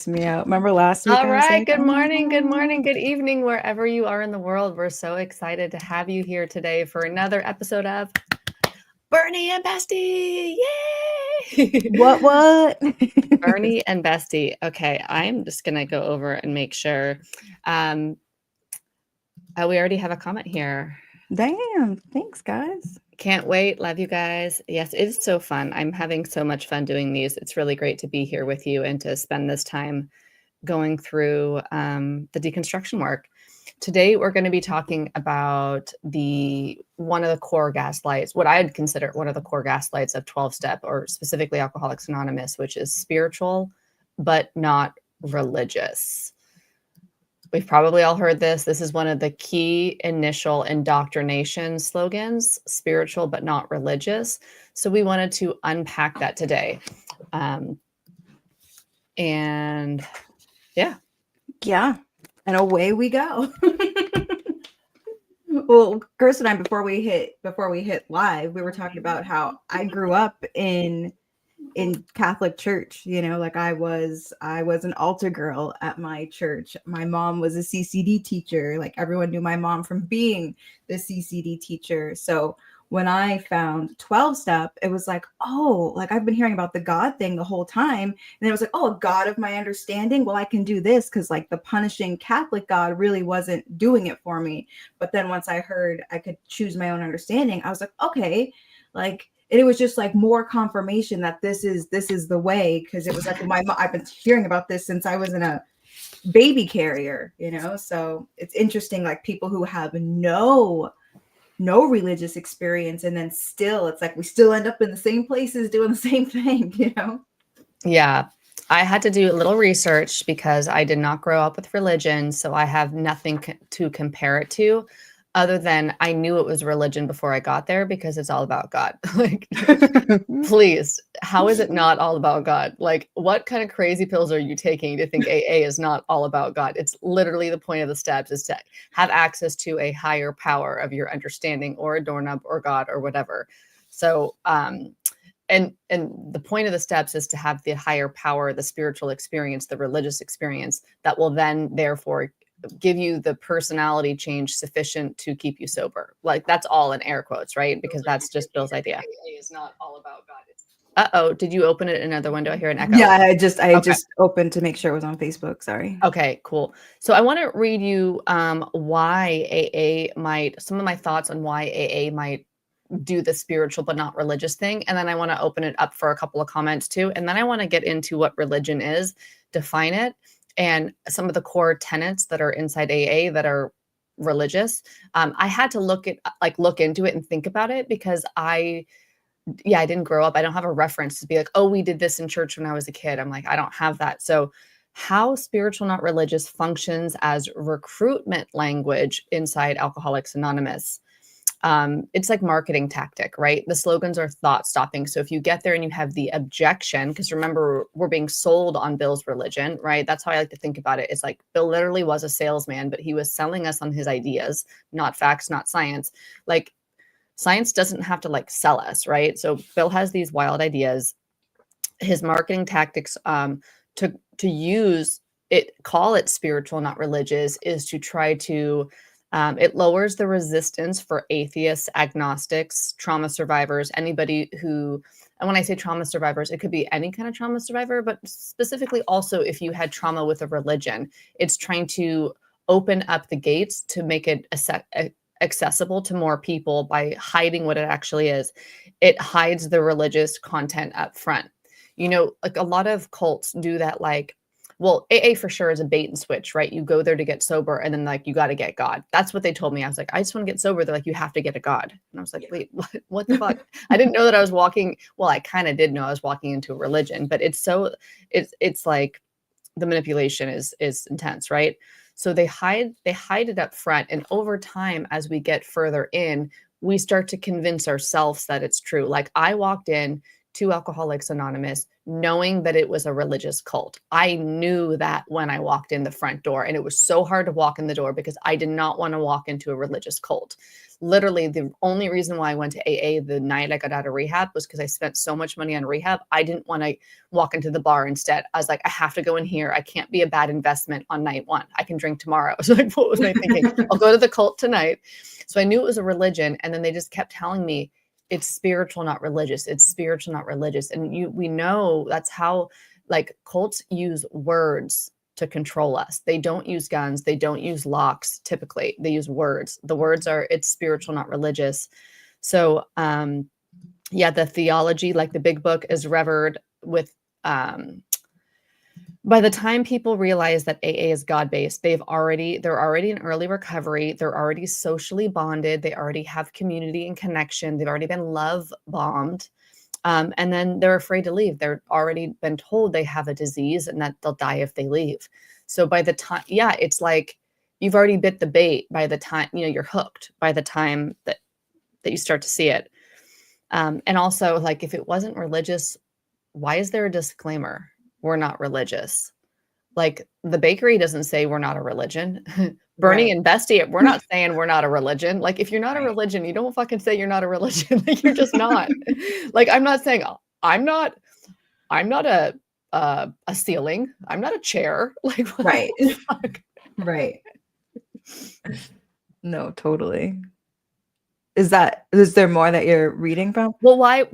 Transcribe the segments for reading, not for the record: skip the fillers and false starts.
Me out. Remember last week All I was right. like, Good "Oh my morning. Good morning. God." Good evening, wherever you are in the world. We're so excited to have you here today for another episode of Burnie and Bestie. Yay! What? Burnie and Bestie. Okay, I'm just going to go over and make sure. We already have a comment here. Damn. Thanks, guys. Can't wait. Love you guys. Yes, it's so fun. I'm having so much fun doing these. It's really great to be here with you and to spend this time going through the deconstruction work. Today, we're going to be talking about one of the core gaslights, what I'd consider one of the core gaslights of 12-step, or specifically Alcoholics Anonymous, which is spiritual, but not religious. We've probably all heard this. This is one of the key initial indoctrination slogans, spiritual, but not religious. So we wanted to unpack that today. And yeah. Yeah. And away we go. Well, Chris and I, before we hit live, we were talking about how I grew up in Catholic church. Like I was an altar girl at my church. My mom was a CCD teacher. Like everyone knew my mom from being the CCD teacher. So when I found 12-step, it was like, oh, like I've been hearing about the God thing the whole time. And it was like, oh, a God of my understanding. Well, I can do this because like the punishing Catholic God really wasn't doing it for me. But then once I heard I could choose my own understanding, I was like, okay, like, and it was just like more confirmation that this is the way, because it was like I've been hearing about this since I was in a baby carrier, so it's interesting, like people who have no religious experience, and then still it's like we still end up in the same places doing the same thing. Yeah. I had to do a little research because I did not grow up with religion, so I have nothing to compare it to, other than I knew it was religion before I got there because it's all about God. Like, please, how is it not all about God? Like, what kind of crazy pills are you taking to think AA is not all about God? It's literally the point of the steps is to have access to a higher power of your understanding, or a doorknob, or God, or whatever. So, and the point of the steps is to have the higher power, the spiritual experience, the religious experience that will then therefore give you the personality change sufficient to keep you sober. Like that's all in air quotes, right? Because that's just Bill's idea. AA is not all about God. Uh-oh, did you open it in another window? I hear an echo. Yeah, I just Okay. opened to make sure it was on Facebook. Sorry. Okay, cool. So I want to read you why AA might, some of my thoughts on why AA might do the spiritual but not religious thing. And then I want to open it up for a couple of comments too. And then I want to get into what religion is, define it, and some of the core tenets that are inside AA that are religious. I had to look into it and think about it because I didn't grow up. I don't have a reference to be like, oh, we did this in church when I was a kid. I'm like, I don't have that. So how spiritual, not religious functions as recruitment language inside Alcoholics Anonymous. It's like marketing tactic, right? The slogans are thought stopping. So if you get there and you have the objection, because remember, we're being sold on Bill's religion, right? That's how I like to think about it. It's like Bill literally was a salesman, but he was selling us on his ideas, not facts, not science. Like science doesn't have to like sell us, right? So Bill has these wild ideas. His marketing tactics to use it, call it spiritual, not religious, is to try to it lowers the resistance for atheists, agnostics, trauma survivors, anybody who, and when I say trauma survivors, it could be any kind of trauma survivor, but specifically also if you had trauma with a religion, it's trying to open up the gates to make it accessible to more people by hiding what it actually is. It hides the religious content up front. Like a lot of cults do that, like, well, AA for sure is a bait and switch, right? You go there to get sober and then like you got to get God. That's what they told me. I was like, I just want to get sober. They're like, you have to get a God. And I was like, wait, what the fuck? I didn't know that I was walking. Well, I kind of did know I was walking into a religion, but it's like the manipulation is intense, right? So they hide it up front. And over time, as we get further in, we start to convince ourselves that it's true. Like I walked in to Alcoholics Anonymous knowing that it was a religious cult. I knew that when I walked in the front door, and it was so hard to walk in the door because I did not want to walk into a religious cult. Literally, the only reason why I went to AA the night I got out of rehab was because I spent so much money on rehab. I didn't want to walk into the bar instead. I was like, I have to go in here. I can't be a bad investment on night one. I can drink tomorrow. So like, what was my thinking? I'll go to the cult tonight. So I knew it was a religion. And then they just kept telling me, it's spiritual, not religious. It's spiritual, not religious. And we know that's how, like, cults use words to control us. They don't use guns. They don't use locks. Typically, they use words. The words are, it's spiritual, not religious. So, yeah, the theology, like the big book, is revered with, by the time people realize that AA is God-based, they're already in early recovery. They're already socially bonded. They already have community and connection. They've already been love bombed. And then they're afraid to leave. They're already been told they have a disease and that they'll die if they leave. So by the time, yeah, it's like you've already bit the bait by the time, you're hooked by the time that you start to see it. And also, like, if it wasn't religious, why is there a disclaimer? We're not religious. Like, the bakery doesn't say we're not a religion. Burnie and Bestie, we're not saying we're not a religion. Like, if you're not a religion, you don't fucking say you're not a religion. Like, you're just not. Like, I'm not saying I'm not a ceiling. I'm not a chair. Like, what Right. the fuck? Right. No, totally. Is there more that you're reading from? Well, why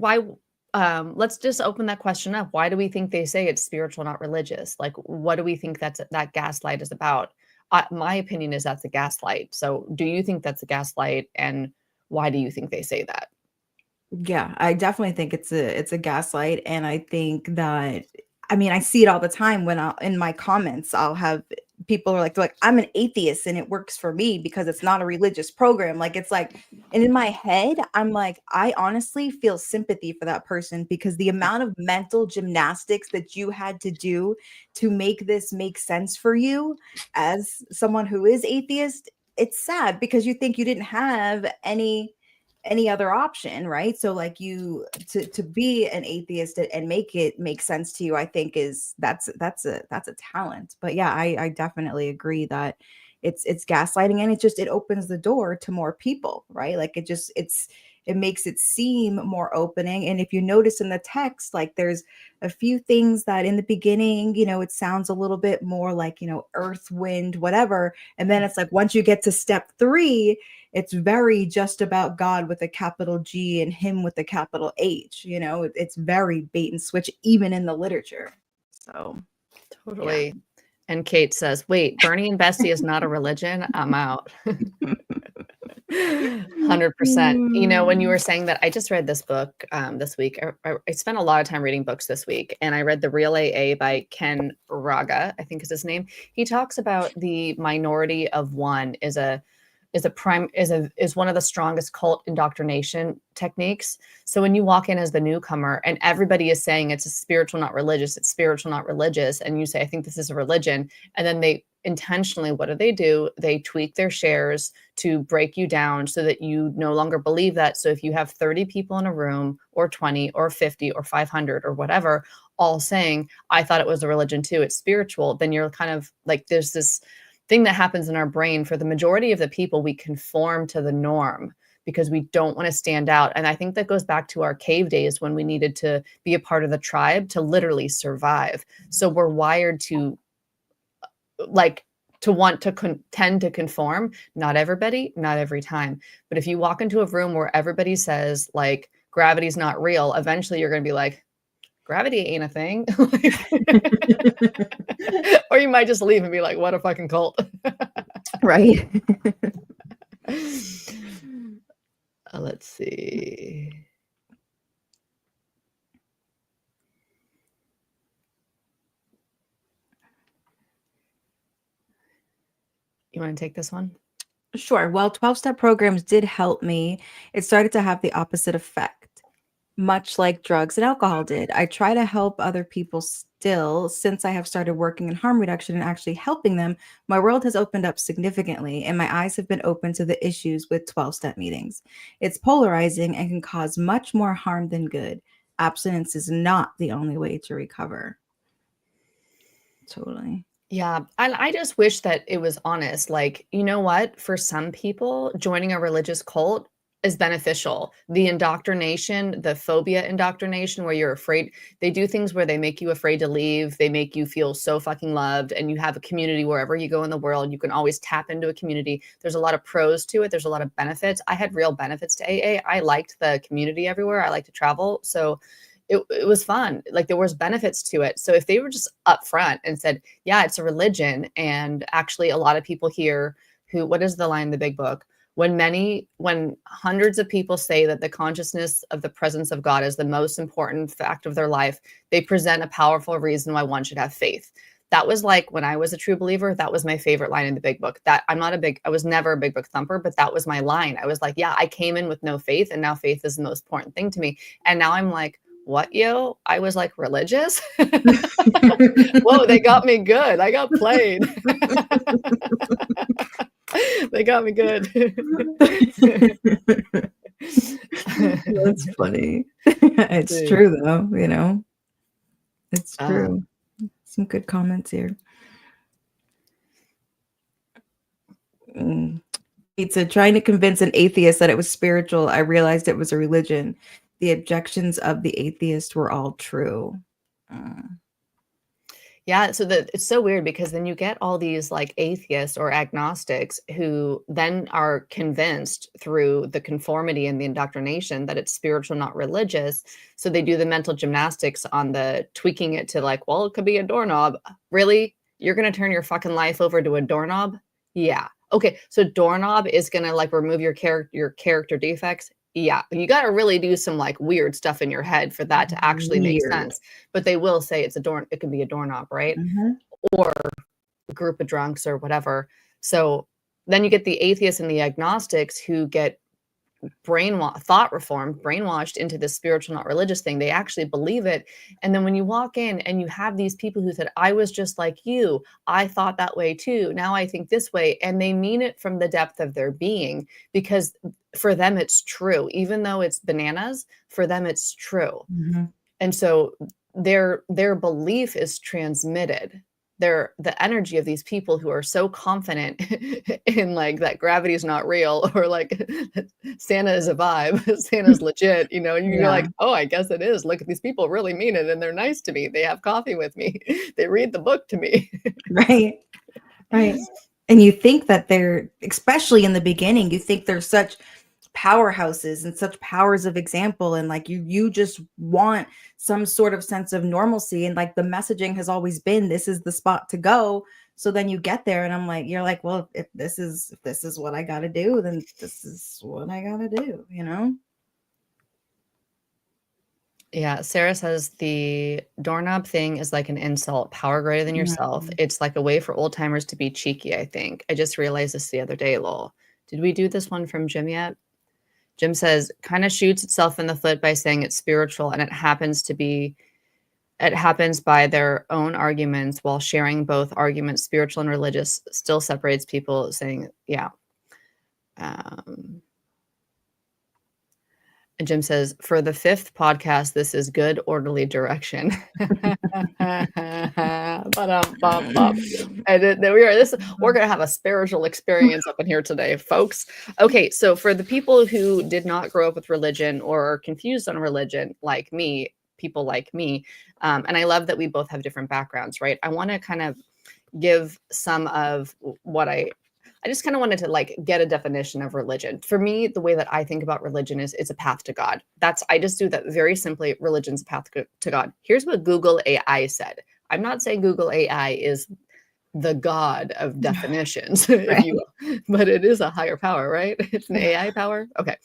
let's just open that question up. Why do we think they say it's spiritual, not religious? Like, what do we think that gaslight is about? My opinion is that's a gaslight. So do you think that's a gaslight? And why do you think they say that? Yeah, I definitely think it's a gaslight. And I think that, I mean, I see it all the time when in my comments, I'll have people are like, I'm an atheist and it works for me because it's not a religious program. Like, it's like, and in my head, I'm like, I honestly feel sympathy for that person because the amount of mental gymnastics that you had to do to make this make sense for you as someone who is atheist, it's sad because you think you didn't have any other option, right? So like to be an atheist and make it make sense to you, I think that's a talent. But yeah, I definitely agree that it's gaslighting, and it opens the door to more people, right? Like it makes it seem more opening. And if you notice in the text, like there's a few things that in the beginning, it sounds a little bit more like, earth, wind, whatever. And then it's like, once you get to step 3, it's very just about God with a capital G and him with a capital H. It's very bait and switch, even in the literature. So totally. Yeah. And Kate says, wait, Burnie and Bestie is not a religion? I'm out. 100%. When you were saying that, I just read this book this week. I spent a lot of time reading books this week, and I read The Real AA by Ken Raga, I think is his name. He talks about the minority of one is one of the strongest cult indoctrination techniques. So when you walk in as the newcomer and everybody is saying it's a spiritual, not religious, it's spiritual, not religious, and you say, I think this is a religion, and then they intentionally, what do? They tweak their shares to break you down so that you no longer believe that. So if you have 30 people in a room, or 20 or 50 or 500 or whatever, all saying, I thought it was a religion too, it's spiritual, then you're kind of like, there's this thing that happens in our brain. For the majority of the people, we conform to the norm because we don't want to stand out. And I think that goes back to our cave days when we needed to be a part of the tribe to literally survive. So we're wired to want to tend to conform. Not everybody, not every time. But if you walk into a room where everybody says like gravity's not real, eventually you're going to be like, gravity ain't a thing. Or you might just leave and be like, what a fucking cult. Right. Let's see. You want to take this one? Sure. Well, 12-step programs did help me. It started to have the opposite effect, much like drugs and alcohol did. I try to help other people still. Since I have started working in harm reduction and actually helping them, my world has opened up significantly, and my eyes have been open to the issues with 12-step meetings. It's polarizing and can cause much more harm than good. abstinence is not the only way to recover. Totally. Yeah. And I just wish that it was honest. Like, you know what? For some people, joining a religious cult is beneficial. The indoctrination, the phobia indoctrination, where you're afraid, they do things where they make you afraid to leave. They make you feel so fucking loved. And you have a community wherever you go in the world. You can always tap into a community. There's a lot of pros to it. There's a lot of benefits. I had real benefits to AA. I liked the community everywhere. I like to travel. So it was fun. Like there was benefits to it. So if they were just upfront and said, yeah, it's a religion. And actually a lot of people here who, what is the line in the big book? When hundreds of people say that the consciousness of the presence of God is the most important fact of their life, they present a powerful reason why one should have faith. That was like when I was a true believer, that was my favorite line in the big book. That I was never a big book thumper, but that was my line. I was like, yeah, I came in with no faith and now faith is the most important thing to me. And now I'm like, what, yo? I was like religious. Whoa, they got me good. I got played. They got me good. That's funny. It's true though, you know. It's true. Some good comments here. Pizza, trying to convince an atheist that it was spiritual, I realized it was a religion. The objections of the atheist were all true. Yeah, so it's so weird because then you get all these like atheists or agnostics who then are convinced through the conformity and the indoctrination that it's spiritual, not religious. So they do the mental gymnastics on the tweaking it to like, well, it could be a doorknob. Really? You're going to turn your fucking life over to a doorknob? Yeah. Okay, so doorknob is going to like remove your character defects. Yeah, you got to really do some like weird stuff in your head for that to actually make sense. But they will say it can be a doorknob, right? Or a group of drunks or whatever. So then you get the atheists and the agnostics who get brainwashed into this spiritual, not religious thing. They actually believe it. And then when you walk in and you have these people who said, I was just like you, I thought that way too, now I think this way, and they mean it from the depth of their being, because for them it's true. Even though it's bananas, for them it's true. And so their belief is transmitted. The energy of these people who are so confident in like that gravity is not real, or like Santa is a vibe, Santa's legit, you know, and you're like, oh, I guess it is. Look, these people really mean it and they're nice to me. They have coffee with me. They read the book to me. Right. And you think that they're, especially in the beginning, you think they're such powerhouses and such powers of example, and like you just want some sort of sense of normalcy, and like the messaging has always been this is the spot to go. So then you get there and I'm like, you're like, well, if this is what I got to do, then this is what I got to do, you know. Yeah, Sarah says the doorknob thing is like an insult, power greater than yourself. It's like a way for old timers to be cheeky, I think. I just realized this the other day, lol. Did we do this one from Jim yet? Jim says, kind of shoots itself in the foot by saying it's spiritual, and it happens by their own arguments, while sharing both arguments, spiritual and religious, still separates people, saying, yeah. And Jim says, for the 5th podcast, this is good, orderly direction. We're going to have a spiritual experience up in here today, folks. Okay, so for the people who did not grow up with religion or are confused on religion, like me, people like me, and I love that we both have different backgrounds, right? I want to kind of give some of what I just kind of wanted to like get a definition of religion. For me, the way that I think about religion is it's a path to God. I just do that very simply. Religion's a path to God. Here's what Google AI said. I'm not saying Google AI is the God of definitions, if you will, but it is a higher power, right? It's an AI power. Okay.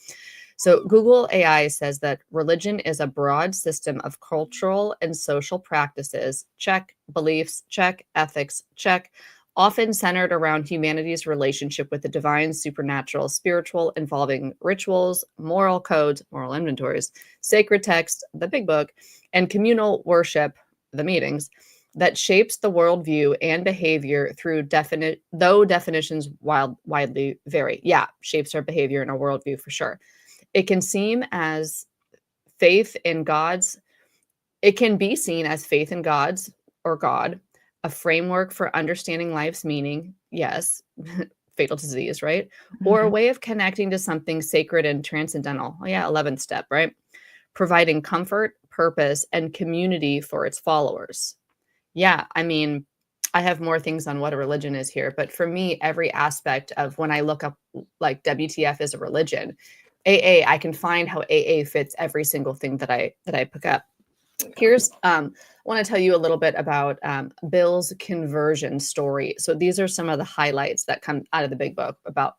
So Google AI says that religion is a broad system of cultural and social practices, check, beliefs, check, ethics, check, often centered around humanity's relationship with the divine, supernatural, spiritual, involving rituals, moral codes, moral inventories, sacred text, the big book, and communal worship, the meetings, that shapes the worldview and behavior through though definitions widely vary. Yeah, shapes our behavior and our worldview for sure. It can seem as faith in God's It can be seen as faith in God's or God, a framework for understanding life's meaning. Yes, fatal disease, right? Or a way of connecting to something sacred and transcendental. Oh, yeah, 11th step, right? Providing comfort, purpose, and community for its followers. Yeah, I mean, I have more things on what a religion is here, but for me, every aspect of when I look up like WTF is a religion, AA, I can find how AA fits every single thing that I pick up. Here's I want to tell you a little bit about Bill's conversion story. So these are some of the highlights that come out of the big book about.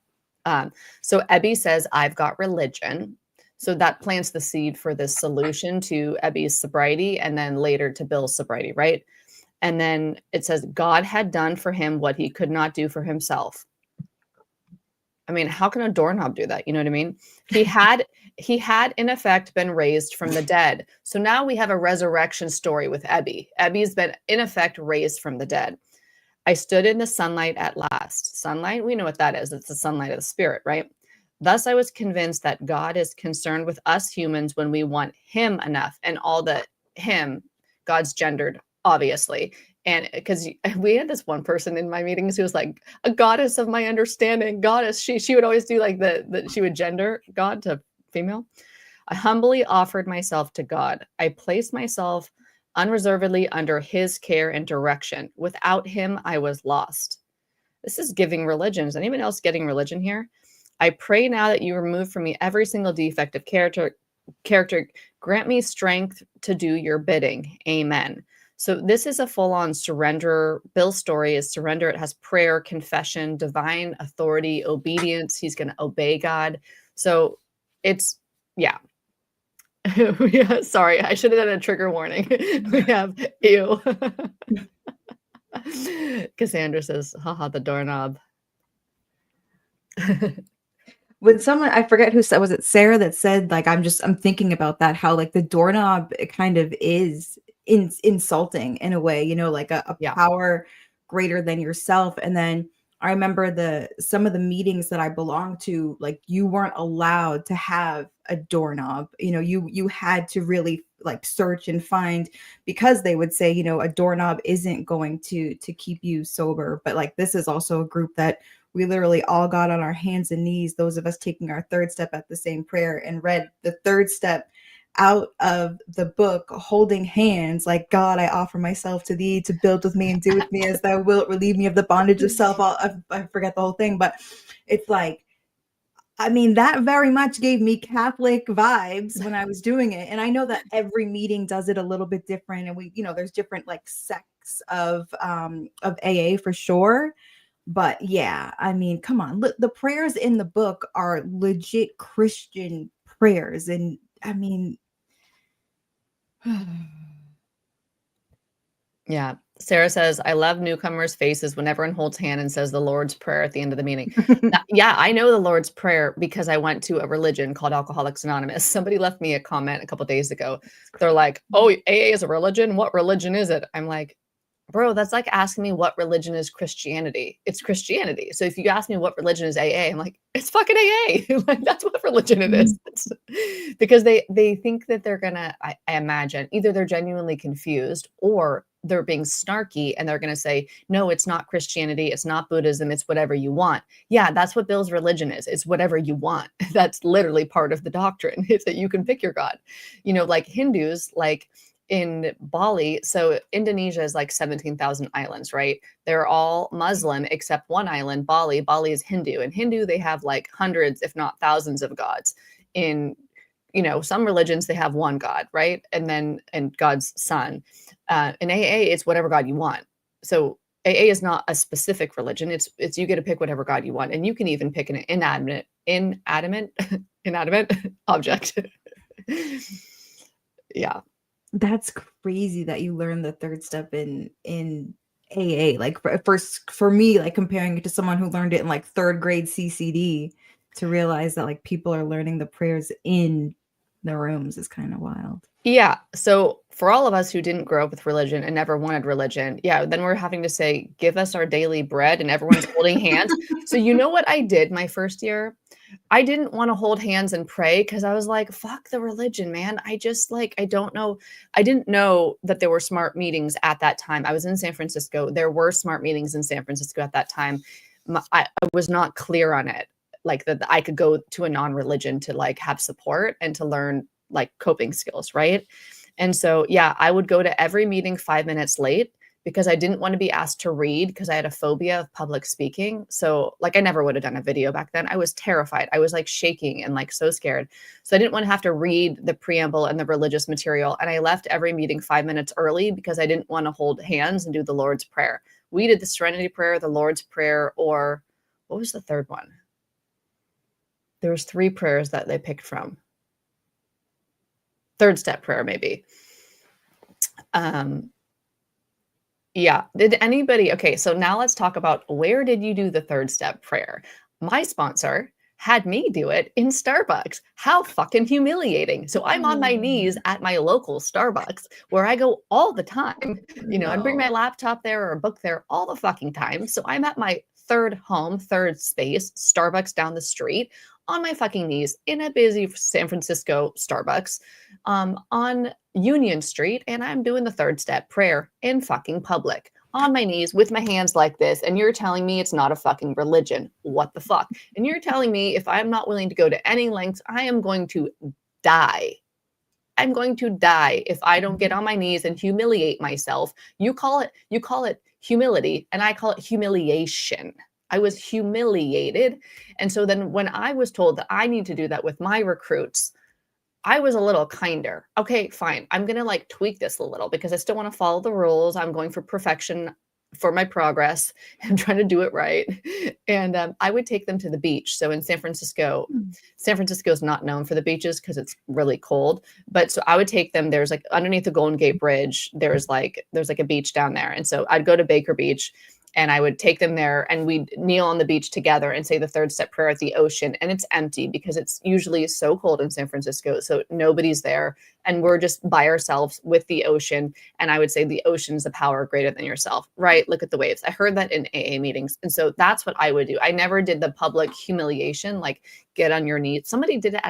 So Ebby says, "I've got religion." So that plants the seed for this solution to Ebby's sobriety, and then later to Bill's sobriety, right? And then it says, God had done for him what he could not do for himself. I mean, how can a doorknob do that? You know what I mean? He had in effect been raised from the dead. So now we have a resurrection story with Ebby. Ebby's been in effect raised from the dead. I stood in the sunlight at last. Sunlight, we know what that is. It's the sunlight of the spirit, right? Thus, I was convinced that God is concerned with us humans when we want him enough, and all the him, God's gendered, obviously. And because we had this one person in my meetings who was like, a goddess of my understanding, goddess. She would always do like she would gender God to female. I humbly offered myself to God. I placed myself unreservedly under his care and direction. Without him, I was lost. This is giving religion. Is anyone else getting religion here? I pray now that you remove from me every single defect of character. Grant me strength to do your bidding. Amen. So this is a full-on surrender. Bill's story is surrender. It has prayer, confession, divine authority, obedience. He's going to obey God. So it's, yeah. Yeah, sorry, I should have done a trigger warning. We have ew. Cassandra says, haha, the doorknob. When someone, I forget who said, was it Sarah that said, like, I'm thinking about that, how like the doorknob, it kind of is insulting in a way, you know, like a Yeah. power greater than yourself. And then I remember some of the meetings that I belonged to, like you weren't allowed to have a doorknob, you know, you had to really like search and find, because they would say, you know, a doorknob isn't going to keep you sober. But like, this is also a group that we literally all got on our hands and knees, those of us taking our third step at the same prayer, and read the third step out of the book, holding hands, like, God, I offer myself to thee to build with me and do with me as thou wilt, relieve me of the bondage of self. I forget the whole thing, but it's like, I mean, that very much gave me Catholic vibes when I was doing it. And I know that every meeting does it a little bit different. And we, you know, there's different like sects of AA for sure. But yeah, I mean, come on. Look, the prayers in the book are legit Christian prayers. And I mean, yeah. Sarah says, I love newcomers' faces when everyone holds hand and says the Lord's Prayer at the end of the meeting. Yeah, I know the Lord's Prayer because I went to a religion called Alcoholics Anonymous. Somebody left me a comment a couple days ago. They're like, oh, AA is a religion? What religion is it? I'm like, bro, that's like asking me what religion is Christianity. It's Christianity. So if you ask me what religion is AA, I'm like, it's fucking AA. Like, that's what religion it is. Because they think that they're gonna, I imagine, either they're genuinely confused or they're being snarky and they're gonna say, no, it's not Christianity, it's not Buddhism, it's whatever you want. Yeah, that's what Bill's religion is. It's whatever you want. That's literally part of the doctrine, is that you can pick your God. You know, like Hindus, like in Bali, so Indonesia is like 17,000 islands, right? They're all Muslim except one island, Bali. Bali is Hindu. And Hindu, they have like hundreds, if not thousands of gods. In, you know, some religions, they have one God, right? And God's son. In AA, it's whatever God you want. So AA is not a specific religion. It's you get to pick whatever God you want. And you can even pick an inanimate object. Yeah. that's crazy that you learned the third step in AA. Like for me, like comparing it to someone who learned it in like third grade CCD, to realize that like people are learning the prayers in the rooms is kind of wild. Yeah. So for all of us who didn't grow up with religion and never wanted religion, yeah, then we're having to say, give us our daily bread, and everyone's holding hands. So you know what I did my first year? I didn't want to hold hands and pray because I was like, fuck the religion, man. I just like, I don't know. I didn't know that there were smart meetings at that time. I was in San Francisco. There were smart meetings in San Francisco at that time. I was not clear on it. Like that I could go to a non-religion to like have support and to learn like coping skills, right? And so, yeah, I would go to every meeting 5 minutes late because I didn't want to be asked to read because I had a phobia of public speaking. So, like, I never would have done a video back then. I was terrified. I was like shaking and like so scared. So, I didn't want to have to read the preamble and the religious material. And I left every meeting 5 minutes early because I didn't want to hold hands and do the Lord's Prayer. We did the Serenity Prayer, the Lord's Prayer, or what was the third one? There was 3 prayers that they picked from. Third step prayer, maybe. Yeah. Did anybody? Okay. So now let's talk about where did you do the third step prayer? My sponsor had me do it in Starbucks. How fucking humiliating. So I'm on my knees at my local Starbucks where I go all the time. You know, I'd bring my laptop there or a book there all the fucking time. So I'm at my third home, third space, Starbucks down the street on my fucking knees in a busy San Francisco Starbucks on Union Street. And I'm doing the third step prayer in fucking public on my knees with my hands like this. And you're telling me it's not a fucking religion. What the fuck? And you're telling me if I'm not willing to go to any lengths, I am going to die. I'm going to die if I don't get on my knees and humiliate myself. You call it humility, and I call it humiliation. I was humiliated. And so then when I was told that I need to do that with my recruits, I was a little kinder. Okay, fine. I'm going to like tweak this a little because I still want to follow the rules. I'm going for perfection for my progress. I'm trying to do it right. And I would take them to the beach. So in San Francisco is not known for the beaches because it's really cold. But so I would take them. There's like underneath the Golden Gate Bridge, there's like a beach down there. And so I'd go to Baker Beach and I would take them there and we'd kneel on the beach together and say the third step prayer at the ocean. And it's empty because it's usually so cold in San Francisco. So nobody's there. And we're just by ourselves with the ocean. And I would say the ocean's the power greater than yourself, right? Look at the waves. I heard that in AA meetings. And so that's what I would do. I never did the public humiliation, like get on your knees. Somebody did it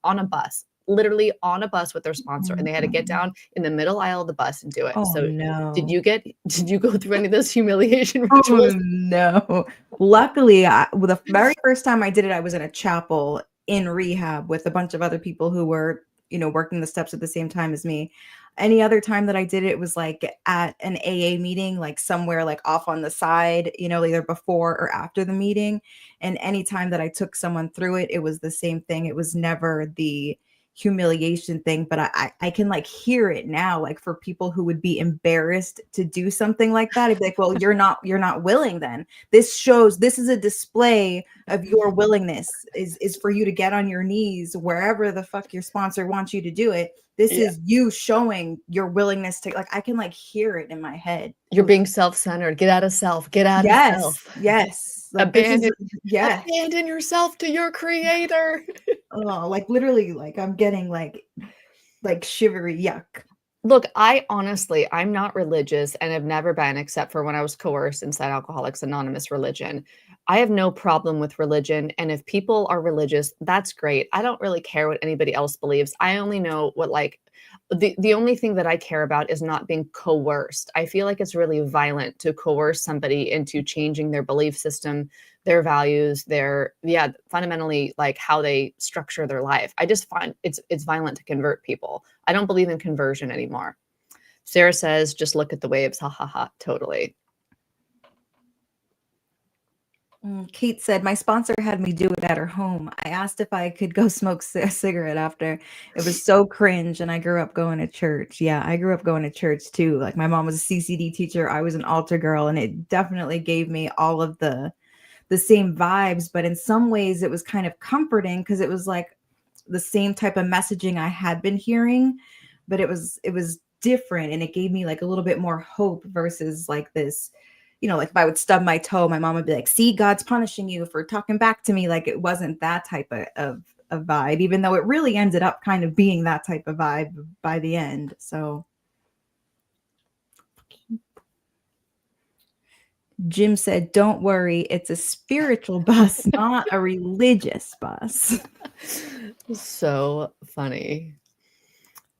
on a bus. Literally on a bus with their sponsor, and they had to get down in the middle aisle of the bus and do it. Oh, so no. did you go through any of those humiliation Oh, rituals? no. Luckily, the very first time I did it, I was in a chapel in rehab with a bunch of other people who were, you know, working the steps at the same time as me. Any other time that I did it was like at an AA meeting, like somewhere like off on the side, you know, either before or after the meeting. And anytime that I took someone through it, it was the same thing. It was never the humiliation thing, but I can like hear it now, like for people who would be embarrassed to do something like that. It'd be like, well, you're not willing then. This is a display of your willingness is for you to get on your knees wherever the fuck your sponsor wants you to do it. This is you showing your willingness to, like, I can like hear it in my head. You're being self-centered. Get out of self. Get out of self. Yes. Like, abandon yourself to your creator. Oh, like literally, like I'm getting like shivery yuck. Look, I'm not religious and have never been, except for when I was coerced inside Alcoholics Anonymous religion. I have no problem with religion. And if people are religious, that's great. I don't really care what anybody else believes. I only know what like the only thing that I care about is not being coerced. I feel like it's really violent to coerce somebody into changing their belief system, their values, fundamentally like how they structure their life. I just find it's violent to convert people. I don't believe in conversion anymore. Sarah says, just look at the waves. Ha ha ha. Totally. Kate said, my sponsor had me do it at her home. I asked if I could go smoke a cigarette after. It was so cringe, and I grew up going to church. Yeah, I grew up going to church too. Like my mom was a CCD teacher. I was an altar girl, and it definitely gave me all of the same vibes. But in some ways, it was kind of comforting because it was like the same type of messaging I had been hearing, but it was different, and it gave me like a little bit more hope versus like this. You know, like if I would stub my toe, my mom would be like, see, God's punishing you for talking back to me. Like it wasn't that type of vibe, even though it really ended up kind of being that type of vibe by the end. So Jim said, "Don't worry, it's a spiritual bus, not a religious bus." So funny.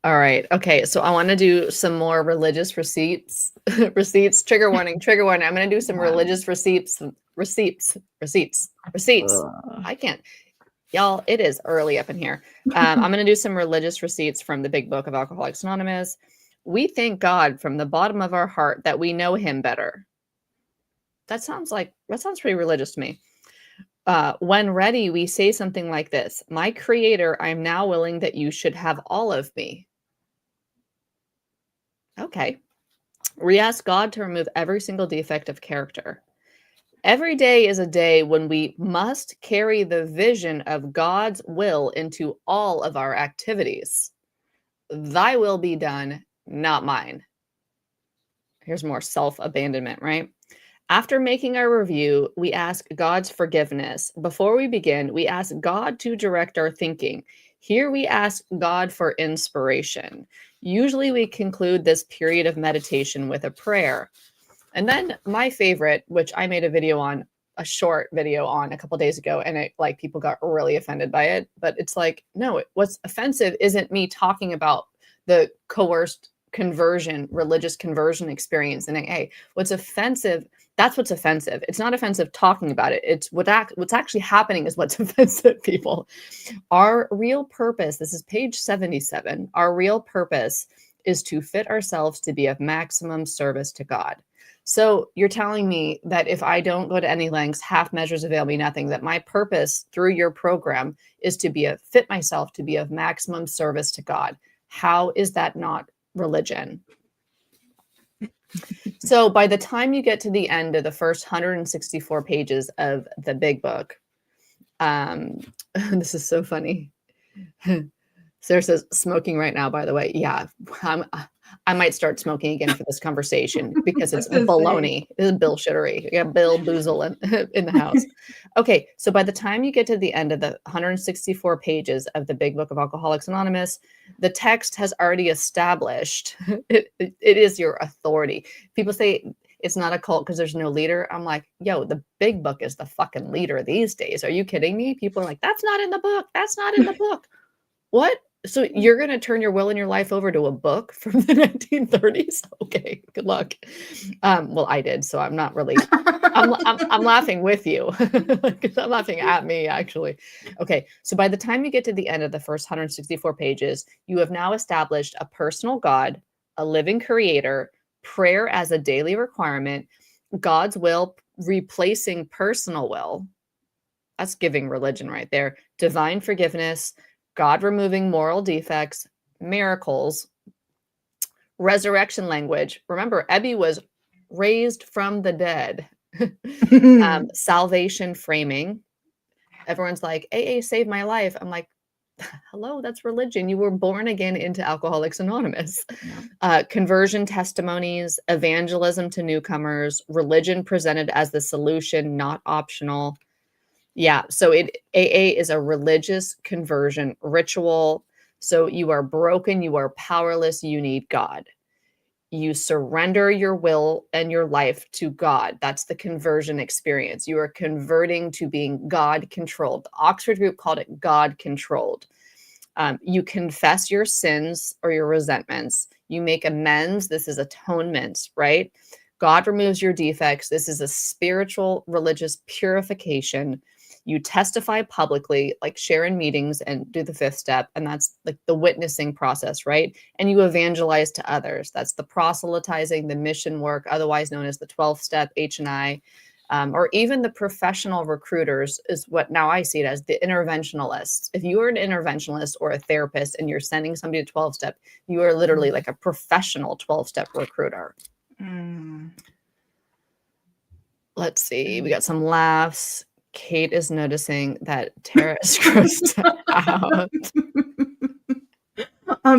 All right. Okay. So I want to do some more religious receipts. Receipts. Trigger warning. Trigger warning. I'm going to do some religious receipts. Receipts. I can't. Y'all, it is early up in here. I'm going to do some religious receipts from the Big Book of Alcoholics Anonymous. We thank God from the bottom of our heart that we know him better. That sounds pretty religious to me. When ready, we say something like this: my creator, I am now willing that you should have all of me. Okay. We ask God to remove every single defect of character. Every day is a day when we must carry the vision of God's will into all of our activities. Thy will be done, not mine. Here's more self-abandonment, right? After making our review, we ask God's forgiveness. Before we begin, we ask God to direct our thinking. Here we ask God for inspiration. Usually we conclude this period of meditation with a prayer. And then my favorite, which I made a short video on a couple days ago, and people got really offended by it. But it's like, no, what's offensive isn't me talking about the coerced conversion, religious conversion experience in AA. What's offensive, that's what's offensive. It's not offensive talking about it. It's what's actually happening is what's offensive, people. Our real purpose, this is page 77, our real purpose is to fit ourselves to be of maximum service to God. So you're telling me that if I don't go to any lengths, half measures avail me nothing, that my purpose through your program is to fit myself to be of maximum service to God. How is that not religion? So by the time you get to the end of the first 164 pages of the Big Book, this is so funny. Sarah says, smoking right now, by the way. Yeah, I might start smoking again for this conversation because it's baloney. This is bullshittery. You got Bill Boozle in the house. Okay, so by the time you get to the end of the 164 pages of the Big Book of Alcoholics Anonymous, the text has already established it is your authority. People say it's not a cult because there's no leader. I'm like, yo, the Big Book is the fucking leader these days. Are you kidding me? People are like, that's not in the book. That's not in the book. What? So you're going to turn your will and your life over to a book from the 1930s? Okay, good luck. Well, I did, so I'm not really. I'm laughing with you. I'm laughing at me, actually. Okay, so by the time you get to the end of the first 164 pages, you have now established a personal God, a living creator, prayer as a daily requirement, God's will replacing personal will. That's giving religion right there. Divine forgiveness, God removing moral defects, miracles, resurrection language. Remember, Ebby was raised from the dead. Salvation framing. Everyone's like, AA saved my life. I'm like, hello, that's religion. You were born again into Alcoholics Anonymous. Yeah. Conversion testimonies, evangelism to newcomers, religion presented as the solution, not optional. Yeah, so AA is a religious conversion ritual. So you are broken, you are powerless, you need God. You surrender your will and your life to God. That's the conversion experience. You are converting to being God-controlled. The Oxford group called it God-controlled. You confess your sins or your resentments. You make amends. This is atonement, right? God removes your defects. This is a spiritual, religious purification. You testify publicly, like share in meetings and do the fifth step. And that's like the witnessing process, right? And you evangelize to others. That's the proselytizing, the mission work, otherwise known as the 12th step, H&I, or even the professional recruiters is what now I see it as the interventionalists. If you are an interventionalist or a therapist and you're sending somebody to 12 step, you are literally like a professional 12 step recruiter. Let's see. We got some laughs. Kate is noticing that Tara is grossed out.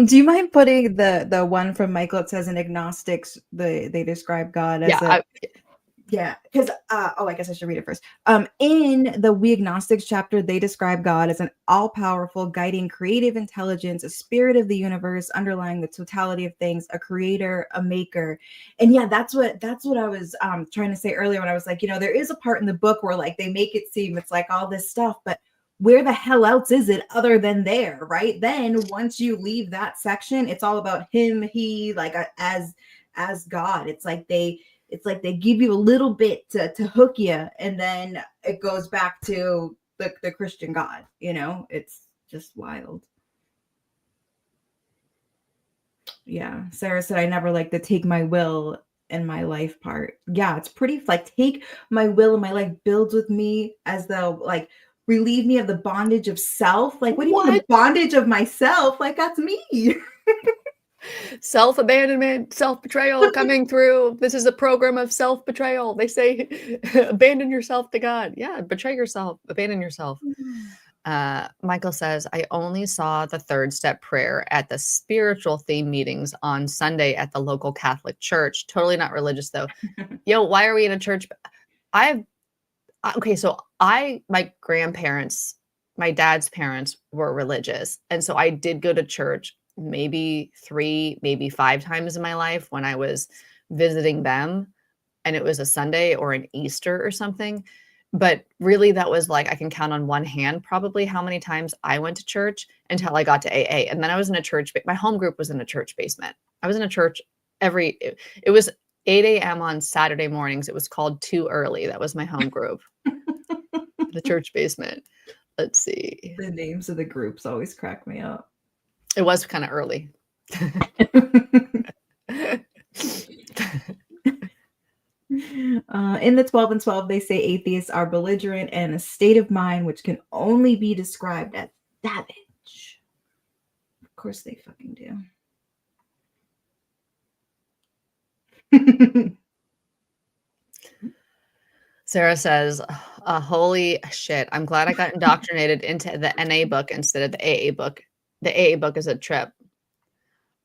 Do you mind putting the one from Michael? It says in agnostics, they describe God as Yeah, because I guess I should read it first. In the We Agnostics chapter, they describe God as an all-powerful, guiding, creative intelligence, a spirit of the universe, underlying the totality of things, a creator, a maker. And yeah, that's what I was trying to say earlier when I was like, there is a part in the book where like they make it seem it's like all this stuff, but where the hell else is it other than there, right? Then once you leave that section, it's all about him, he, like as God. It's like they give you a little bit to hook you, and then it goes back to the Christian God. It's just wild. Yeah, Sarah said I never like the take my will and my life part. Yeah, it's pretty like take my will and my life builds with me as though like relieve me of the bondage of self. Like, what do you mean the bondage of myself? Like, that's me. Self-abandonment, self-betrayal coming through. This is a program of self-betrayal. They say abandon yourself to God. Yeah, betray yourself, abandon yourself. Michael says, I only saw the third step prayer at the spiritual theme meetings on Sunday at the local Catholic church. Totally not religious though. Yo, why are we in a church? So my grandparents, my dad's parents were religious. And so I did go to church maybe 3, maybe 5 times in my life when I was visiting them. And it was a Sunday or an Easter or something. But really, that was like, I can count on one hand probably how many times I went to church until I got to AA. And then I was in a church, my home group was in a church basement. I was in a church it was 8 a.m. on Saturday mornings. It was called Too Early. That was my home group. The church basement. Let's see. The names of the groups always crack me up. It was kind of early. In the 12 and 12, they say atheists are belligerent and a state of mind which can only be described as savage. Of course they fucking do. Sarah says, holy shit, I'm glad I got indoctrinated into the NA book instead of the AA book. The AA book is a trip.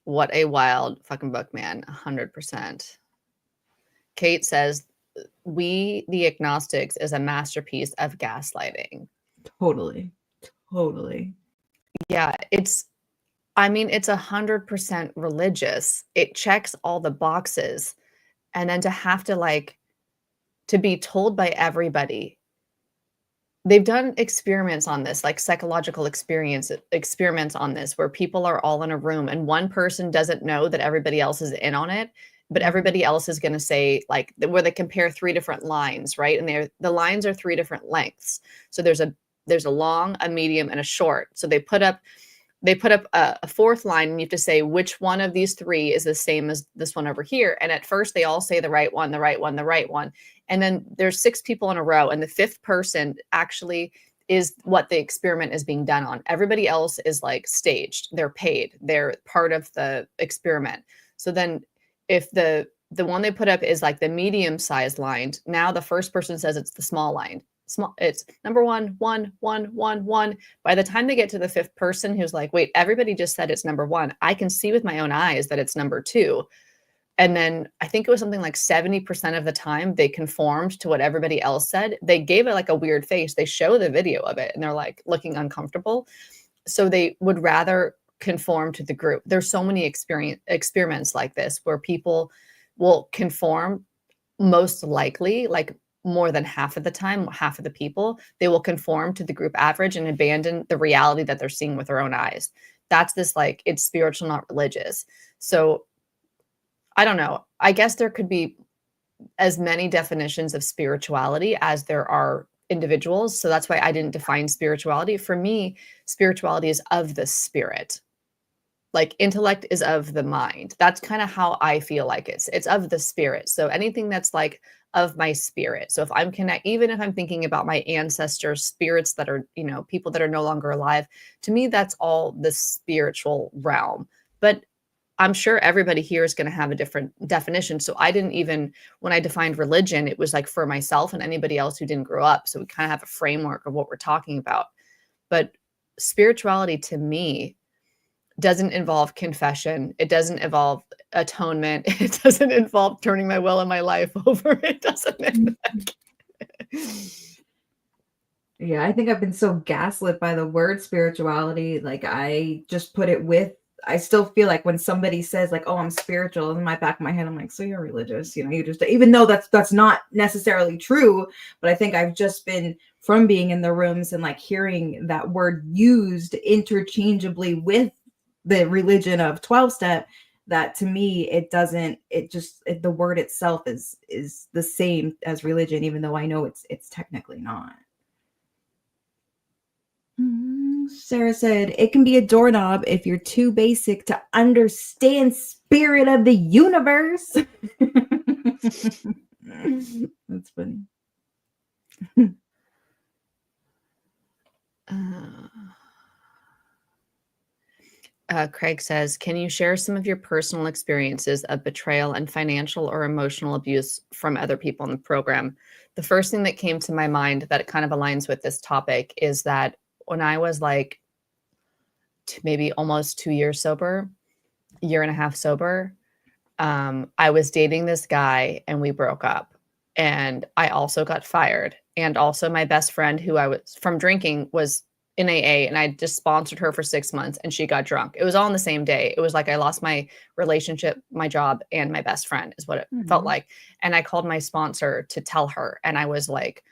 What a wild fucking book, man. 100%. Kate says, We the Agnostics is a masterpiece of gaslighting. Totally. Yeah, it's 100% religious. It checks all the boxes. And then to have to be told by everybody. They've done experiments on this, like psychological experiments on this, where people are all in a room and one person doesn't know that everybody else is in on it, but everybody else is going to say where they compare 3 different lines, right? And the lines are 3 different lengths. So there's a long, a medium, and a short. So they put up a 4th line, and you have to say which one of these 3 is the same as this one over here. And at first they all say the right one, the right one, the right one. And then there's 6 people in a row, and the 5th person actually is what the experiment is being done on. Everybody else is staged. They're paid. They're part of the experiment. So then if the one they put up is the medium sized line, now the first person says it's the small line. It's number 1, 1, 1, 1, 1. By the time they get to the 5th person who's wait, everybody just said it's number 1. I can see with my own eyes that it's number 2. And then I think it was something like 70% of the time they conformed to what everybody else said. They gave it a weird face. They show the video of it and they're looking uncomfortable. So they would rather conform to the group. There's so many experiments like this where people will conform, most likely, more than half of the time, half of the people, they will conform to the group average and abandon the reality that they're seeing with their own eyes. That's this it's spiritual, not religious. So I don't know. I guess there could be as many definitions of spirituality as there are individuals. So that's why I didn't define spirituality. For me, spirituality is of the spirit. Intellect is of the mind. That's kind of how I feel it's of the spirit. So anything that's of my spirit. So if I'm even if I'm thinking about my ancestors, spirits that are, people that are no longer alive, to me, that's all the spiritual realm. But I'm sure everybody here is going to have a different definition. So I didn't even, when I defined religion, it was for myself and anybody else who didn't grow up. So we kind of have a framework of what we're talking about. But spirituality to me doesn't involve confession. It doesn't involve atonement. It doesn't involve turning my will and my life over. It doesn't. Yeah, I think I've been so gaslit by the word spirituality. Like I just put it with, I still feel like when somebody says like, "Oh, I'm spiritual," in my back of my head, I'm like, "So you're religious?" You know, you just, even though that's not necessarily true, but I think I've just been from being in the rooms and like hearing that word used interchangeably with the religion of 12 step, that to me it doesn't, the word itself is the same as religion, even though I know it's technically not. Sarah said, it can be a doorknob if you're too basic to understand spirit of the universe. That's funny. Craig says, can you share some of your personal experiences of betrayal and financial or emotional abuse from other people in the program? The first thing that came to my mind that kind of aligns with this topic is that when I was like maybe almost 2 years sober, year and a half sober, I was dating this guy and we broke up. And I also got fired. And also my best friend who I was from drinking was in AA, and I just sponsored her for 6 months and she got drunk. It was all in the same day. It was like I lost my relationship, my job, and my best friend is what it felt like. And I called my sponsor to tell her. And I was like,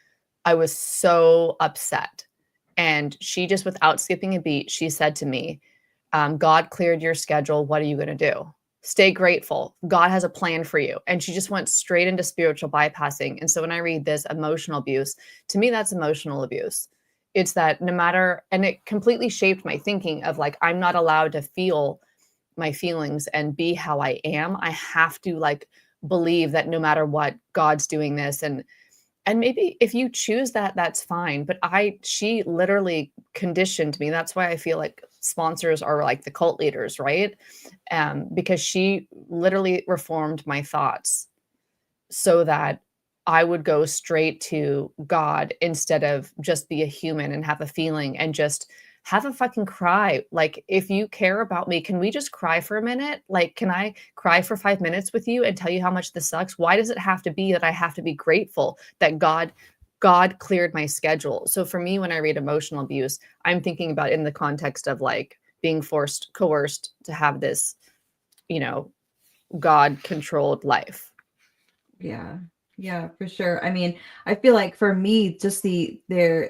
I was so upset. And she just, without skipping a beat, she said to me, God cleared your schedule. What are you going to do? Stay grateful. God has a plan for you. And she just went straight into spiritual bypassing. And so when I read this emotional abuse, to me, that's emotional abuse. It's that no matter, and it completely shaped my thinking of like, I'm not allowed to feel my feelings and be how I am. I have to like believe that no matter what, God's doing this. And maybe if you choose that, that's fine. But she literally conditioned me. That's why I feel like sponsors are like the cult leaders, right? Because she literally reformed my thoughts so that I would go straight to God instead of just be a human and have a feeling and just have a fucking cry. Like, if you care about me, can we just cry for a minute? Like, can I cry for 5 minutes with you and tell you how much this sucks? Why does it have to be that I have to be grateful that God cleared my schedule? So for me, when I read emotional abuse, I'm thinking about in the context of like being coerced to have this, God controlled life. Yeah, for sure. I mean, I feel like for me, just there's,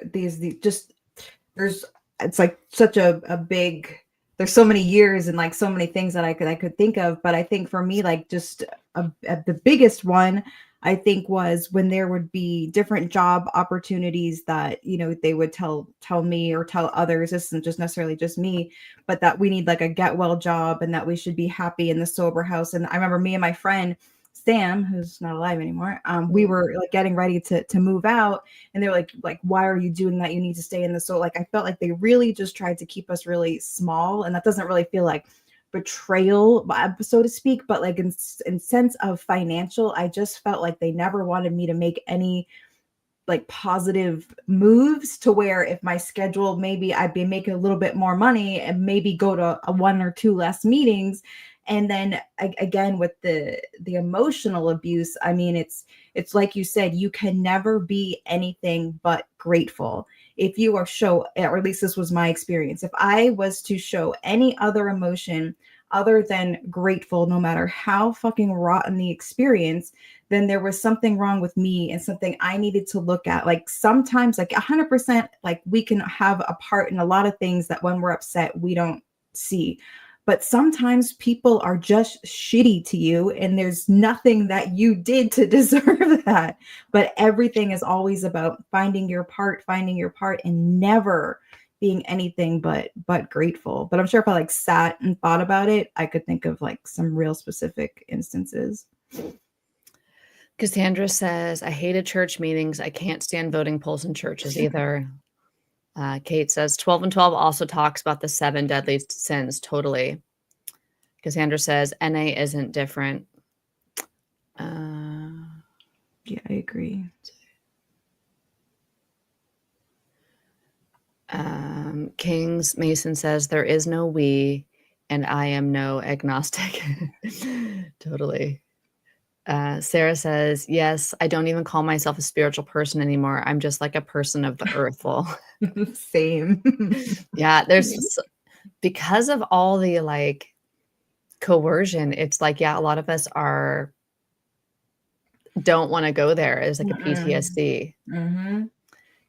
it's like such a big, there's so many years and like so many things that I could think of. But I think for me, like just the biggest one, I think, was when there would be different job opportunities that, they would tell me or tell others, this isn't just necessarily just me, but that we need like a get well job and that we should be happy in the sober house. And I remember me and my friend Sam, who's not alive anymore, we were like getting ready to move out, and they're like, why are you doing that? You need to stay in the, so like I felt like they really just tried to keep us really small, and that doesn't really feel like betrayal, so to speak, but like in sense of financial, I just felt like they never wanted me to make any like positive moves, to where if my schedule, maybe I'd be making a little bit more money and maybe go to a 1 or 2 less meetings. And then again, with the emotional abuse, I mean, it's like you said, you can never be anything but grateful. If you are or at least this was my experience, if I was to show any other emotion other than grateful, no matter how fucking rotten the experience, then there was something wrong with me and something I needed to look at. Like sometimes, like 100%, like we can have a part in a lot of things that when we're upset, we don't see. But sometimes people are just shitty to you, and there's nothing that you did to deserve that. But everything is always about finding your part, and never being anything but grateful. But I'm sure if I like sat and thought about it, I could think of like some real specific instances. Cassandra says, I hated church meetings. I can't stand voting polls in churches either. Kate says 12 and 12 also talks about the 7 deadly sins. Totally. Cassandra says NA isn't different. Yeah, I agree. Kings Mason says there is no we and I am no agnostic. Totally. Sarah says, yes, I don't even call myself a spiritual person anymore. I'm just like a person of the earth. Well, Same. yeah, because of all the like coercion, it's like, yeah, a lot of us don't want to go there. It's like a PTSD. Mm-hmm.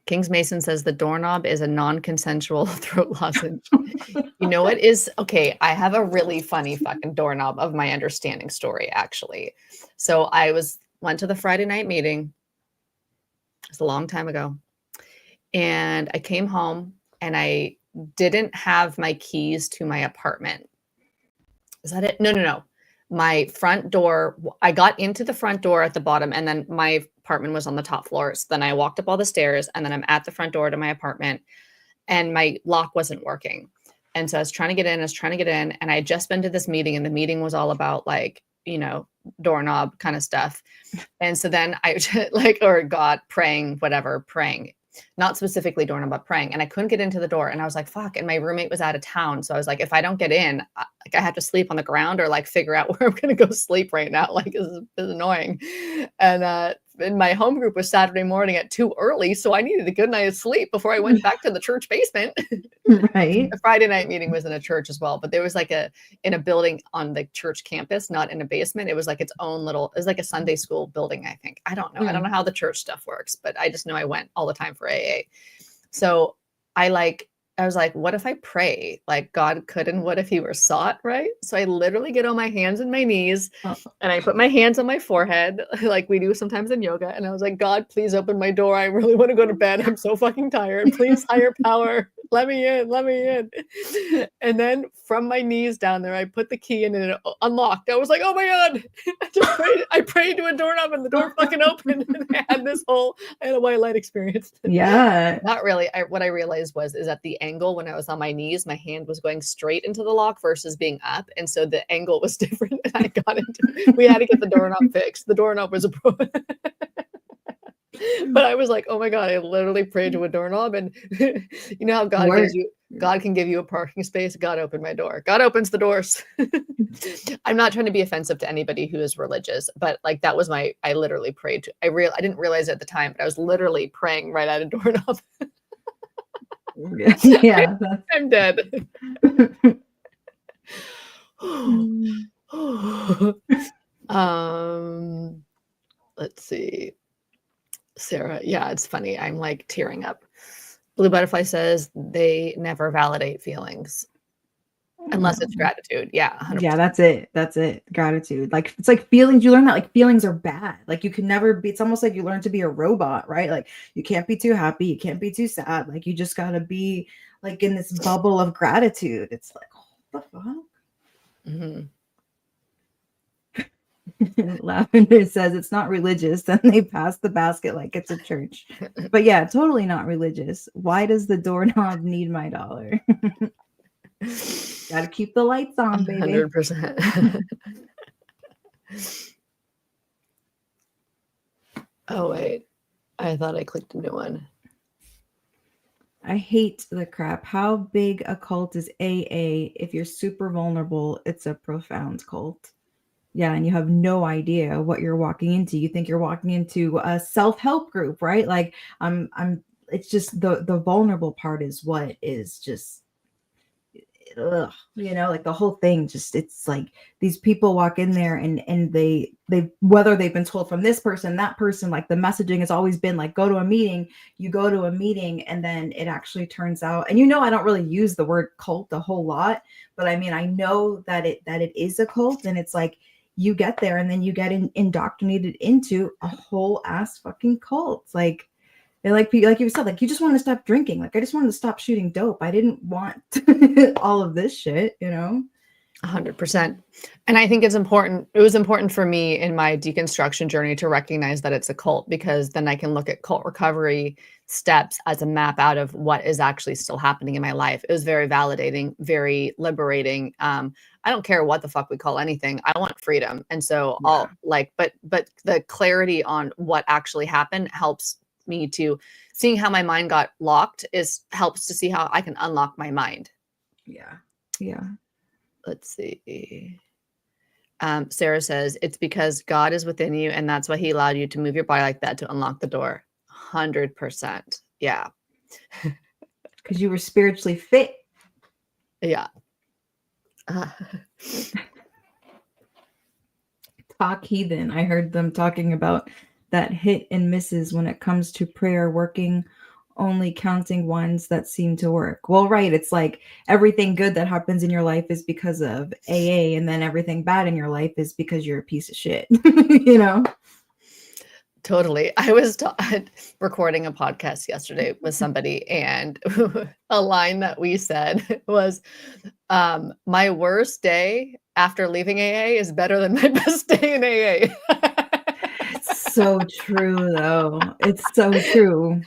Kings Mason says the doorknob is a non-consensual throat lozenge. You know what is okay? I have a really funny fucking doorknob of my understanding story, actually. So I went to the Friday night meeting. It's a long time ago. And I came home and I didn't have my keys to my apartment. Is that it? No. My front door, I got into the front door at the bottom, and then my apartment was on the top floor. So then I walked up all the stairs, and then I'm at the front door to my apartment, and my lock wasn't working. And so I was trying to get in, and I had just been to this meeting, and the meeting was all about like, doorknob kind of stuff. And so then I or God praying, not specifically doorknob, but praying. And I couldn't get into the door. And I was like, fuck. And my roommate was out of town. So I was like, if I don't get in, I have to sleep on the ground or like figure out where I'm going to go sleep right now. Like, this is annoying. And my home group was Saturday morning at 2 early. So I needed a good night of sleep before I went back to the church basement. Right. The Friday night meeting was in a church as well, but there was like in a building on the church campus, not in a basement. It was like its own it was like a Sunday school building, I think. I don't know. I don't know how the church stuff works, but I just know I went all the time for AA. So I was like, what if I pray like God could, and what if he were sought, right? So I literally get on my hands and my knees and I put my hands on my forehead like we do sometimes in yoga. And I was like, God, please open my door. I really want to go to bed. I'm so fucking tired. Please, higher power, let me in. And then from my knees down there, I put the key in and it unlocked. I was like, oh my God. I prayed to a doorknob and the door fucking opened. And I had a white light experience. Yeah. Not really. What I realized is at the angle when I was on my knees, my hand was going straight into the lock versus being up. And so the angle was different. And we had to get the doorknob fixed. The doorknob was a problem. But I was like, oh my God, I literally prayed to a doorknob. And you know how God can give you a parking space. God opened my door. God opens the doors. I'm not trying to be offensive to anybody who is religious, but like that was I literally prayed to, I didn't realize it at the time, but I was literally praying right at a doorknob. Yeah. I'm dead. Let's see. Sarah, yeah, it's funny. I'm like tearing up. Blue Butterfly says they never validate feelings unless it's gratitude. Yeah, 100%. Yeah, that's it. Gratitude. Like it's like feelings. You learn that like feelings are bad. Like you can never be. It's almost like you learn to be a robot, right? Like you can't be too happy. You can't be too sad. Like you just gotta be like in this bubble of gratitude. It's like, what the fuck? Mm-hmm. Lavender says it's not religious, then they pass the basket like it's a church. But yeah, totally not religious. Why does the doorknob need my dollar? Gotta keep the lights on, baby. 100%. Oh wait, I thought I clicked a new one. I hate the crap. How big a cult is AA? If you're super vulnerable, it's a profound cult. Yeah, and you have no idea what you're walking into. You think you're walking into a self-help group, right? Like it's just the vulnerable part is what is just like the whole thing just, it's like these people walk in there and they whether they've been told from this person, that person, like the messaging has always been like, go to a meeting, you go to a meeting, and then it actually turns out, and I don't really use the word cult a whole lot, but I mean, I know that it is a cult, and it's like you get there and then you get indoctrinated into a whole ass fucking cult. Like, and like you said, like you just want to stop drinking. Like I just wanted to stop shooting dope. I didn't want all of this shit, 100%. And I think it's important. It was important for me in my deconstruction journey to recognize that it's a cult, because then I can look at cult recovery steps as a map out of what is actually still happening in my life. It was very validating, very liberating. I don't care what the fuck we call anything. I want freedom. And so I'll but the clarity on what actually happened helps me to seeing how my mind got locked helps to see how I can unlock my mind. Yeah. let's see. Sarah says, it's because God is within you, and that's why he allowed you to move your body like that to unlock the door. 100%. Yeah. Because you were spiritually fit. Yeah. Talk heathen. I heard them talking about that hit and misses when it comes to prayer, working, only counting ones that seem to work. Well, right. It's like everything good that happens in your life is because of AA, and then everything bad in your life is because you're a piece of shit. You know? Totally. I was recording a podcast yesterday with somebody, and a line that we said was, my worst day after leaving AA is better than my best day in AA. It's so true, though. It's so true.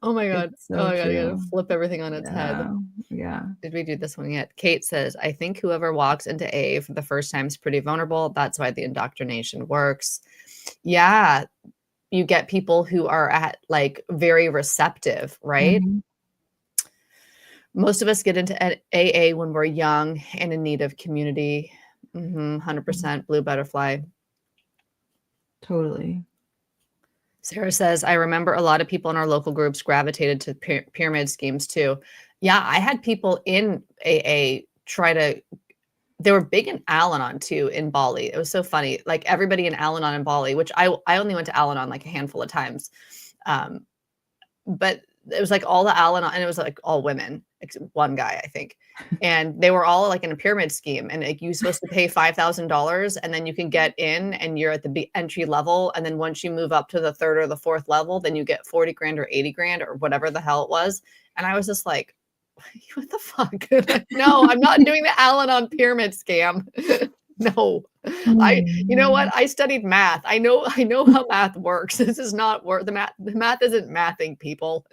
Oh my God. It's so Oh my God. I gotta true. flip everything on its head. Yeah. Did we do this one yet? Kate says, I think whoever walks into AA for the first time is pretty vulnerable. That's why the indoctrination works. Yeah. You get people who are at like very receptive, right? Mm-hmm. Most of us get into AA when we're young and in need of community. 100% blue butterfly. Totally. Sarah says, I remember a lot of people in our local groups gravitated to pyramid schemes too. Yeah, I had people in AA they were big in Al-Anon too in Bali. It was so funny. Like everybody in Al-Anon in Bali, which I only went to Al-Anon like a handful of times. But it was like all the Al-Anon, and it was like all women, except one guy, I think. And they were all like in a pyramid scheme, and like you're supposed to pay $5,000, and then you can get in, and you're at the entry level. And then once you move up to the third or the fourth level, then you get 40 grand or 80 grand or whatever the hell it was. And I was just like, what the fuck? No, I'm not doing the Al-Anon pyramid scam. No. You know what? I studied math. I know how math works. This is not work. The math isn't mathing, people.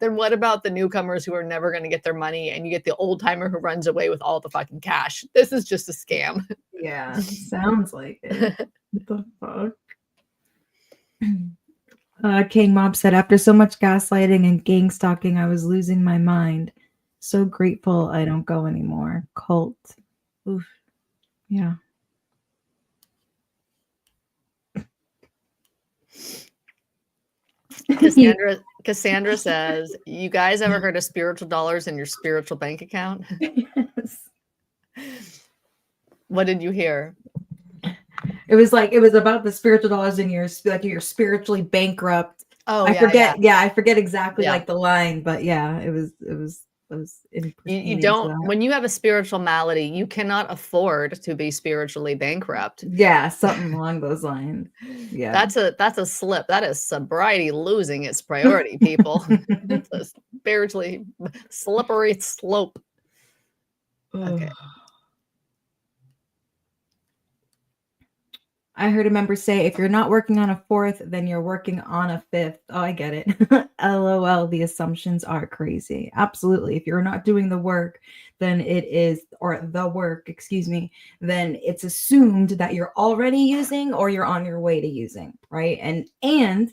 Then what about the newcomers who are never going to get their money, and you get the old timer who runs away with all the fucking cash? This is just a scam. Yeah, sounds like it. What the fuck? King Mob said, after so much gaslighting and gang stalking, I was losing my mind. So grateful I don't go anymore. Cult. Oof. Yeah. Cassandra says, you guys ever heard of spiritual dollars in your spiritual bank account? Yes. What did you hear? It was about the spiritual dollars in your, like, you're spiritually bankrupt. Oh, I forget. Yeah. I forget exactly like the line, but yeah, it was you don't, when you have a spiritual malady, you cannot afford to be spiritually bankrupt. Yeah, something along those lines. Yeah, that's a slip. That is sobriety losing its priority, people. It's a spiritually slippery slope. Okay. I heard a member say, if you're not working on a fourth, then you're working on a fifth. Oh, I get it. LOL, the assumptions are crazy. Absolutely. If you're not doing the work, then then it's assumed that you're already using or you're on your way to using, right? And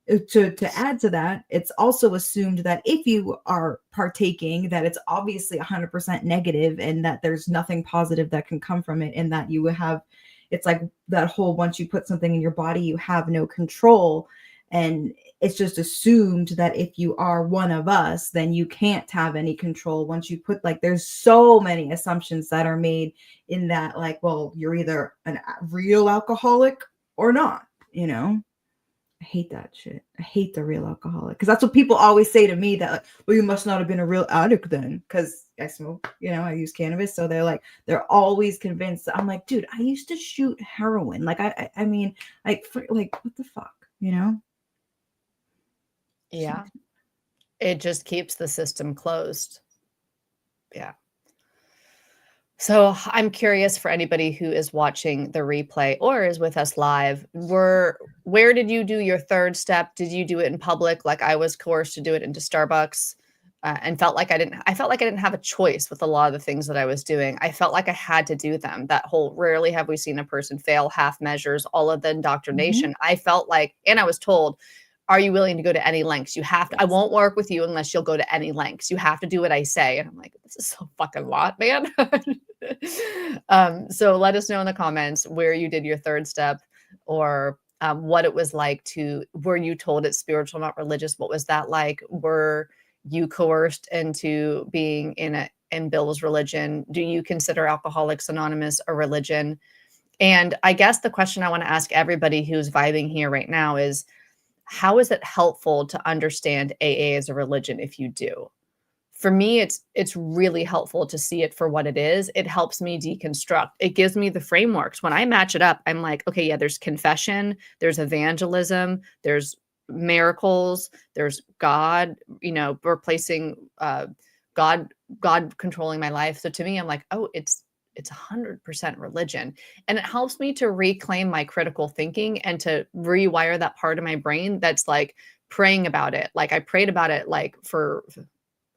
to add to that, it's also assumed that if you are partaking, that it's obviously 100% negative, and that there's nothing positive that can come from it, and that you have, it's like that whole, once you put something in your body, you have no control. And it's just assumed that if you are one of us, then you can't have any control. Once you put, like, there's so many assumptions that are made in that, like, well, you're either a real alcoholic or not, you know? I hate that shit. I hate the real alcoholic, because that's what people always say to me, that like, well, you must not have been a real addict then, because I smoke, I use cannabis. So they're always convinced that I'm like, dude, I used to shoot heroin. Like, I mean, like, what the fuck, Yeah. It just keeps the system closed. Yeah. So I'm curious, for anybody who is watching the replay or is with us live, where did you do your third step? Did you do it in public? Like I was coerced to do it into Starbucks, and felt like I didn't have a choice with a lot of the things that I was doing. I felt like I had to do them. That whole rarely have we seen a person fail, half measures, all of the indoctrination. Mm-hmm. I felt like, and I was told, are you willing to go to any lengths? You have to, I won't work with you unless you'll go to any lengths. You have to do what I say. And I'm like, this is so fucking lot, man. So let us know in the comments where you did your third step, or what it was like were you told it's spiritual, not religious? What was that like? Were you coerced into being in Bill's religion? Do you consider Alcoholics Anonymous a religion? And I guess the question I want to ask everybody who's vibing here right now is, how is it helpful to understand AA as a religion if you do? For me, it's really helpful to see it for what it is. It helps me deconstruct. It gives me the frameworks. When I match it up, I'm like, okay, yeah, there's confession, there's evangelism, there's miracles, there's God, replacing God controlling my life. So to me, I'm like, oh, it's 100% religion. And it helps me to reclaim my critical thinking and to rewire that part of my brain that's like praying about it. Like I prayed about it like for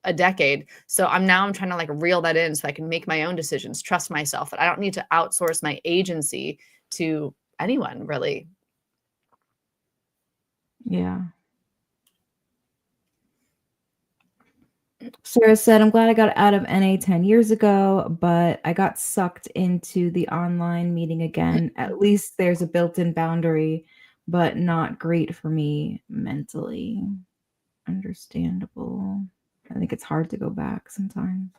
a decade. So I'm trying to like reel that in so I can make my own decisions, trust myself. And I don't need to outsource my agency to anyone, really. Yeah. Sarah said, I'm glad I got out of NA 10 years ago, but I got sucked into the online meeting again. At least there's a built-in boundary, but not great for me mentally. Understandable. I think it's hard to go back sometimes.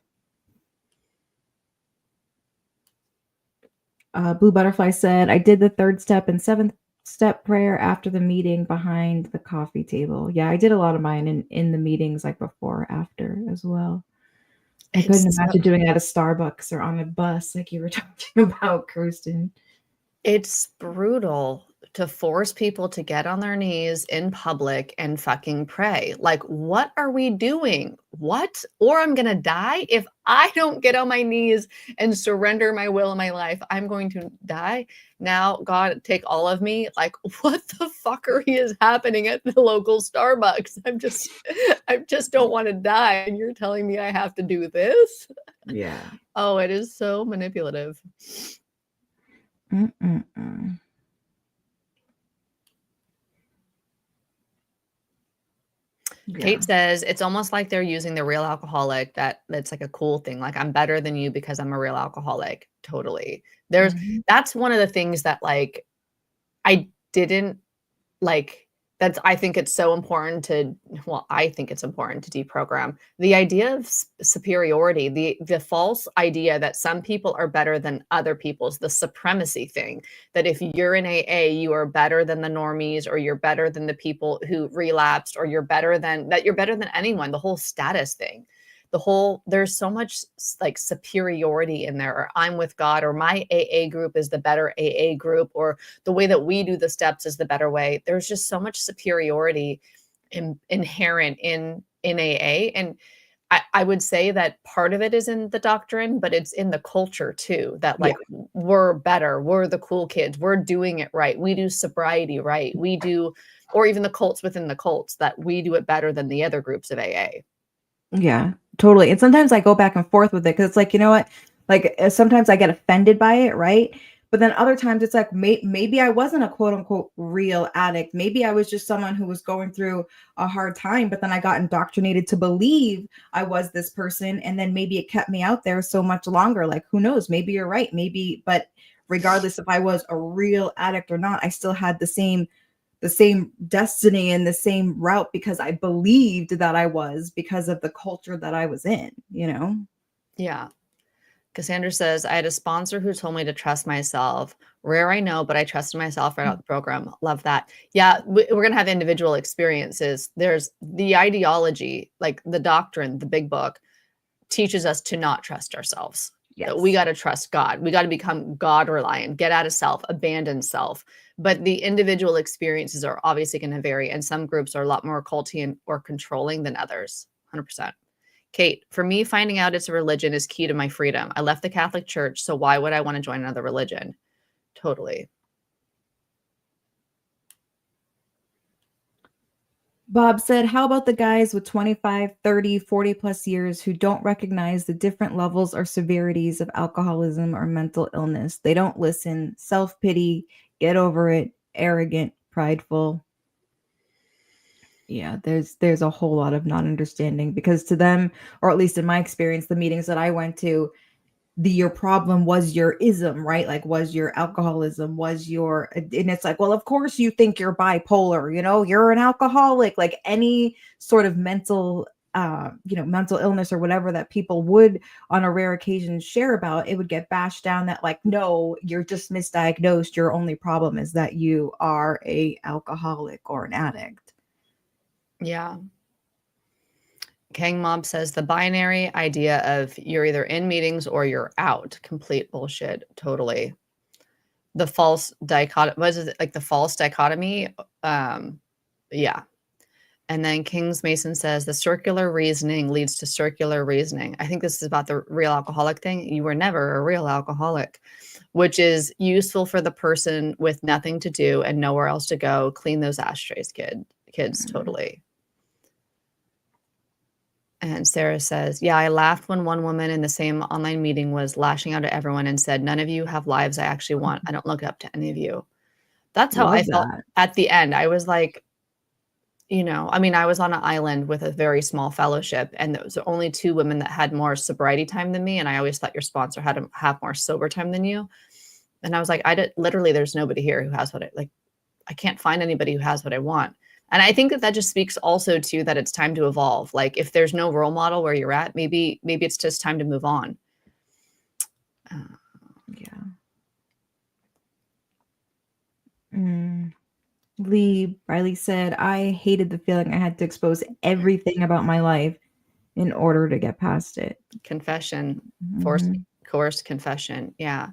Blue Butterfly said, I did the third step and seventh step prayer after the meeting behind the coffee table. Yeah, I did a lot of mine in the meetings, like before, after as well. I couldn't imagine doing it at a Starbucks or on a bus like you were talking about, Kirsten. It's brutal to force people to get on their knees in public and fucking pray. Like, what are we doing? What? Or I'm going to die if I don't get on my knees and surrender my will and my life. I'm going to die. Now, God, take all of me. Like, what the fuckery is happening at the local Starbucks? I just don't want to die. And you're telling me I have to do this? Yeah. Oh, it is so manipulative. Yeah. Kate says it's almost like they're using the real alcoholic. That's like a cool thing. Like, I'm better than you because I'm a real alcoholic. Totally. That's one of the things that like I didn't like. I think it's so important to deprogram the idea of superiority, the false idea that some people are better than other people's, the supremacy thing, that if you're in AA, you are better than the normies, or you're better than the people who relapsed, or you're better than anyone, the whole status thing. There's so much like superiority in there, or I'm with God, or my AA group is the better AA group, or the way that we do the steps is the better way. There's just so much superiority inherent in AA. And I would say that part of it is in the doctrine, but it's in the culture too, that like we're better, we're the cool kids, we're doing it right, we do sobriety right, we do, or even the cults within the cults, that we do it better than the other groups of AA. Yeah, totally. And sometimes I go back and forth with it because it's like, you know what? Like sometimes I get offended by it, right? But then other times it's like maybe I wasn't a quote unquote real addict. Maybe I was just someone who was going through a hard time, but then I got indoctrinated to believe I was this person. And then maybe it kept me out there so much longer. Like, who knows? Maybe you're right. Maybe, but regardless if I was a real addict or not, I still had the same destiny and the same route because I believed that I was, because of the culture that I was in, you know? Yeah. Cassandra says, I had a sponsor who told me to trust myself. Rare, I know, but I trusted myself right out the program. Love that. Yeah, we're going to have individual experiences. There's the ideology, like the doctrine, the big book, teaches us to not trust ourselves. Yes. We got to trust God. We got to become God reliant, get out of self, abandon self. But the individual experiences are obviously going to vary. And some groups are a lot more occultian or controlling than others. 100%. Kate, for me, finding out it's a religion is key to my freedom. I left the Catholic Church, so why would I want to join another religion? Totally. Bob said, how about the guys with 25, 30, 40 plus years who don't recognize the different levels or severities of alcoholism or mental illness? They don't listen, self-pity, get over it, arrogant, prideful. Yeah, there's a whole lot of not understanding, because to them, or at least in my experience, the meetings that I went to, your problem was your ism, right? Like, was your alcoholism, was your, and it's like, well, of course you think you're bipolar, you're an alcoholic, like any sort of mental, mental illness or whatever that people would on a rare occasion share about, it would get bashed down that like, no, you're just misdiagnosed. Your only problem is that you are a alcoholic or an addict. Yeah. Kang Mob says the binary idea of you're either in meetings or you're out. Complete bullshit. Totally. The false dichotomy. What is it? Like the false dichotomy? Yeah. And then Kings Mason says the circular reasoning leads to circular reasoning. I think this is about the real alcoholic thing. You were never a real alcoholic, which is useful for the person with nothing to do and nowhere else to go. Clean those ashtrays, kids. Totally. And Sarah says, yeah, I laughed when one woman in the same online meeting was lashing out at everyone and said, none of you have lives I actually want. I don't look up to any of you. That's how I felt at the end. I was like, I was on an island with a very small fellowship, and there was only 2 women that had more sobriety time than me. And I always thought your sponsor had to have more sober time than you. And I was like, literally, there's nobody here who has I can't find anybody who has what I want. And I think that just speaks also to that it's time to evolve. Like if there's no role model where you're at, maybe it's just time to move on. Yeah. Riley said, I hated the feeling I had to expose everything about my life in order to get past it. Confession. Coerced confession. Yeah.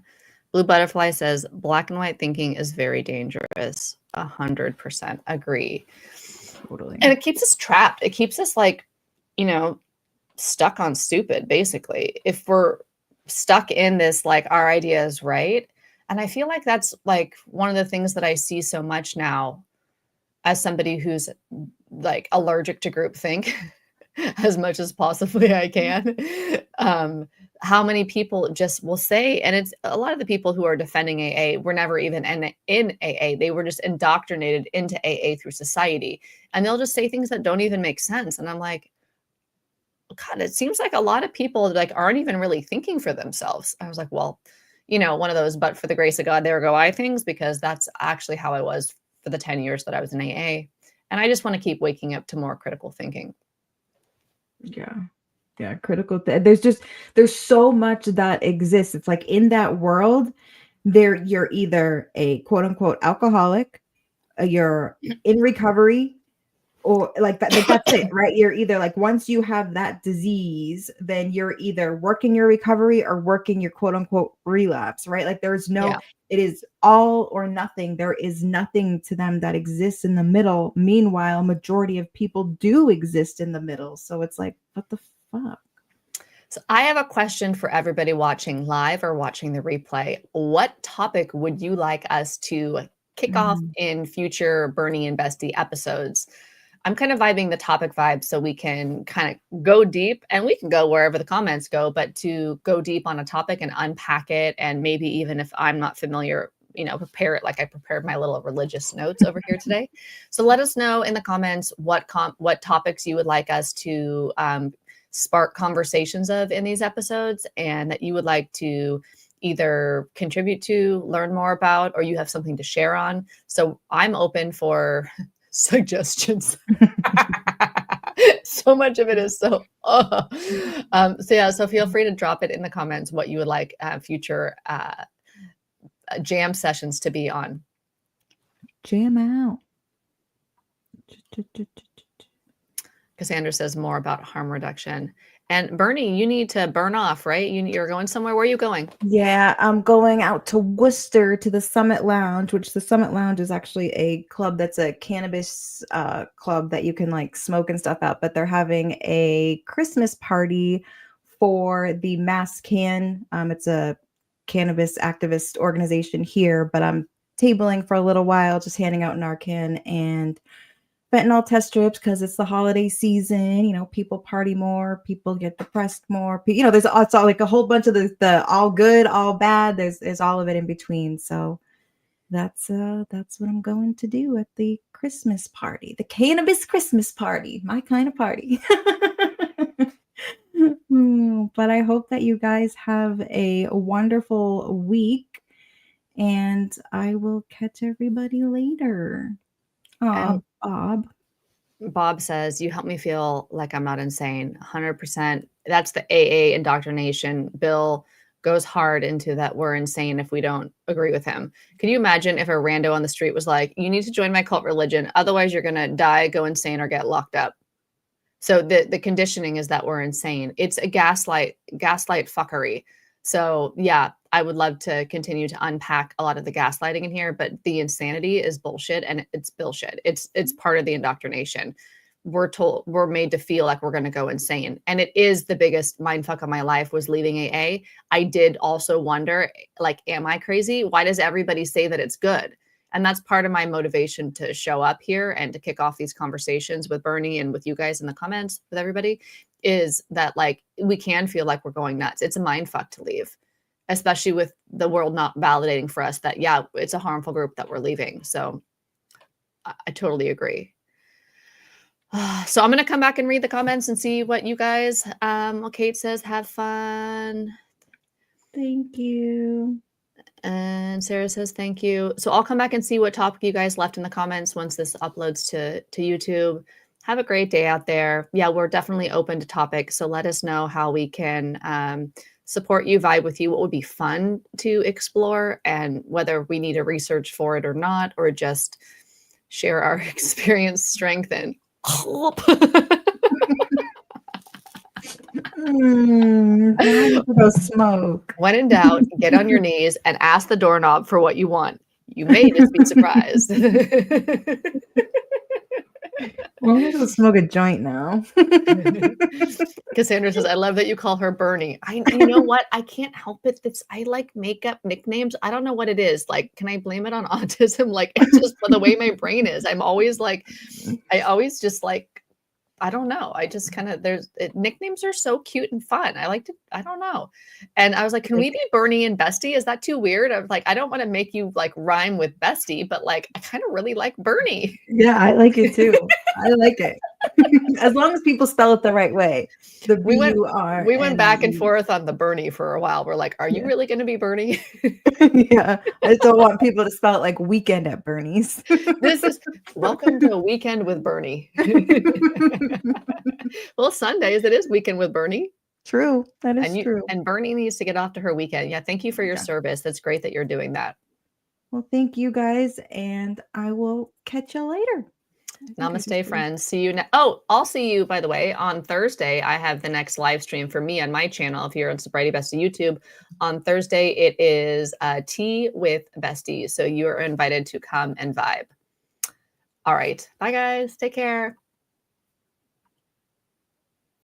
Blue Butterfly says, black and white thinking is very dangerous. 100% agree. Totally. And it keeps us trapped. It keeps us stuck on stupid, basically. If we're stuck in this, like our idea is right. And I feel like that's like one of the things that I see so much now as somebody who's like allergic to groupthink as much as possibly I can. How many people just will say, and it's a lot of the people who are defending AA were never even in AA. They were just indoctrinated into AA through society. And they'll just say things that don't even make sense. And I'm like, God, it seems like a lot of people like aren't even really thinking for themselves. I was like, well, one of those, but for the grace of God, there go I things, because that's actually how I was for the 10 years that I was in AA. And I just want to keep waking up to more critical thinking. Yeah, critical. There's so much that exists. It's like in that world, you're either a quote unquote alcoholic, you're in recovery, or like that. Like that's it, right? You're either like once you have that disease, then you're either working your recovery or working your quote unquote relapse, right? Like there's no. It is all or nothing. There is nothing to them that exists in the middle. Meanwhile, majority of people do exist in the middle. So it's like, what the fuck? So I have a question for everybody watching live or watching the replay. What topic would you like us to kick off in future Burnie and Bestie episodes? I'm kind of vibing the topic vibe so we can kind of go deep, and we can go wherever the comments go, but to go deep on a topic and unpack it. And maybe even if I'm not familiar, prepare it like I prepared my little religious notes over here today. So let us know in the comments what topics you would like us to spark conversations of in these episodes, and that you would like to either contribute to, learn more about, or you have something to share on. So I'm open for suggestions. So much of it is so feel free to drop it in the comments what you would like future jam sessions to be on. Jam out. Cassandra says more about harm reduction. And Burnie, you need to burn off, right? You're going somewhere. Where are you going? Yeah, I'm going out to Worcester to the Summit Lounge, which the Summit Lounge is actually a club that's a cannabis club that you can like smoke and stuff out. But they're having a Christmas party for the Mass Can. It's a cannabis activist organization here, but I'm tabling for a little while, just handing out Narcan and fentanyl test strips because it's the holiday season. People party more, people get depressed more. There's it's all like a whole bunch of the all good, all bad. There's all of it in between. So that's what I'm going to do at the Christmas party, the cannabis Christmas party, my kind of party. But I hope that you guys have a wonderful week, and I will catch everybody later. And Bob. Bob says, you help me feel like I'm not insane. 100%. That's the AA indoctrination. Bill goes hard into that we're insane if we don't agree with him. Can you imagine if a rando on the street was like, you need to join my cult religion, otherwise you're going to die, go insane, or get locked up? So the conditioning is that we're insane. It's a gaslight fuckery. So yeah, I would love to continue to unpack a lot of the gaslighting in here, but the insanity is bullshit, and it's bullshit. It's part of the indoctrination. We're made to feel like we're going to go insane. And it is the biggest mindfuck of my life was leaving AA. I did also wonder, like, am I crazy? Why does everybody say that it's good? And that's part of my motivation to show up here and to kick off these conversations with Burnie and with you guys in the comments, with everybody, is that, like, we can feel like we're going nuts. It's a mind fuck to leave, especially with the world not validating for us that, yeah, it's a harmful group that we're leaving. So I totally agree. So I'm going to come back and read the comments and see what you guys, well, Kate says, have fun. Thank you. And Sarah says, thank you. So I'll come back and see what topic you guys left in the comments once this uploads to YouTube. Have a great day out there. Yeah, we're definitely open to topics. So let us know how we can support you, vibe with you, what would be fun to explore, and whether we need to research for it or not, or just share our experience, strength, and smoke. When in doubt, get on your knees and ask the doorknob for what you want. You may just be surprised. I'm going to smoke a joint now. Cassandra says, I love that you call her Burnie. You know what? I can't help it. I like make-up nicknames. I don't know what it is. Like, can I blame it on autism? Like, it's just the way my brain is. I always just like, I don't know. I just kind of, nicknames are so cute and fun. I don't know. And I was like, can we be Burnie and Bestie? Is that too weird? I was like, I don't want to make you like rhyme with Bestie, but like, I kind of really like Burnie. Yeah, I like it too. I like it. As long as people spell it the right way. The B-U-R. We went back and forth on the Burnie for a while. We're like, are you really going to be Burnie? Yeah. I still want people to spell it like weekend at Burnie's. This is welcome to a weekend with Burnie. Well, Sundays, it is weekend with Burnie. True. That is true. And Burnie needs to get off to her weekend. Yeah. Thank you for your service. That's great that you're doing that. Well, thank you guys. And I will catch you later. Namaste, friends. See you now. Oh, I'll see you, by the way, on Thursday. I have the next live stream for me on my channel. If you're on Sobriety Bestie YouTube, on Thursday, it is tea with Bestie. So you're invited to come and vibe. All right. Bye, guys. Take care.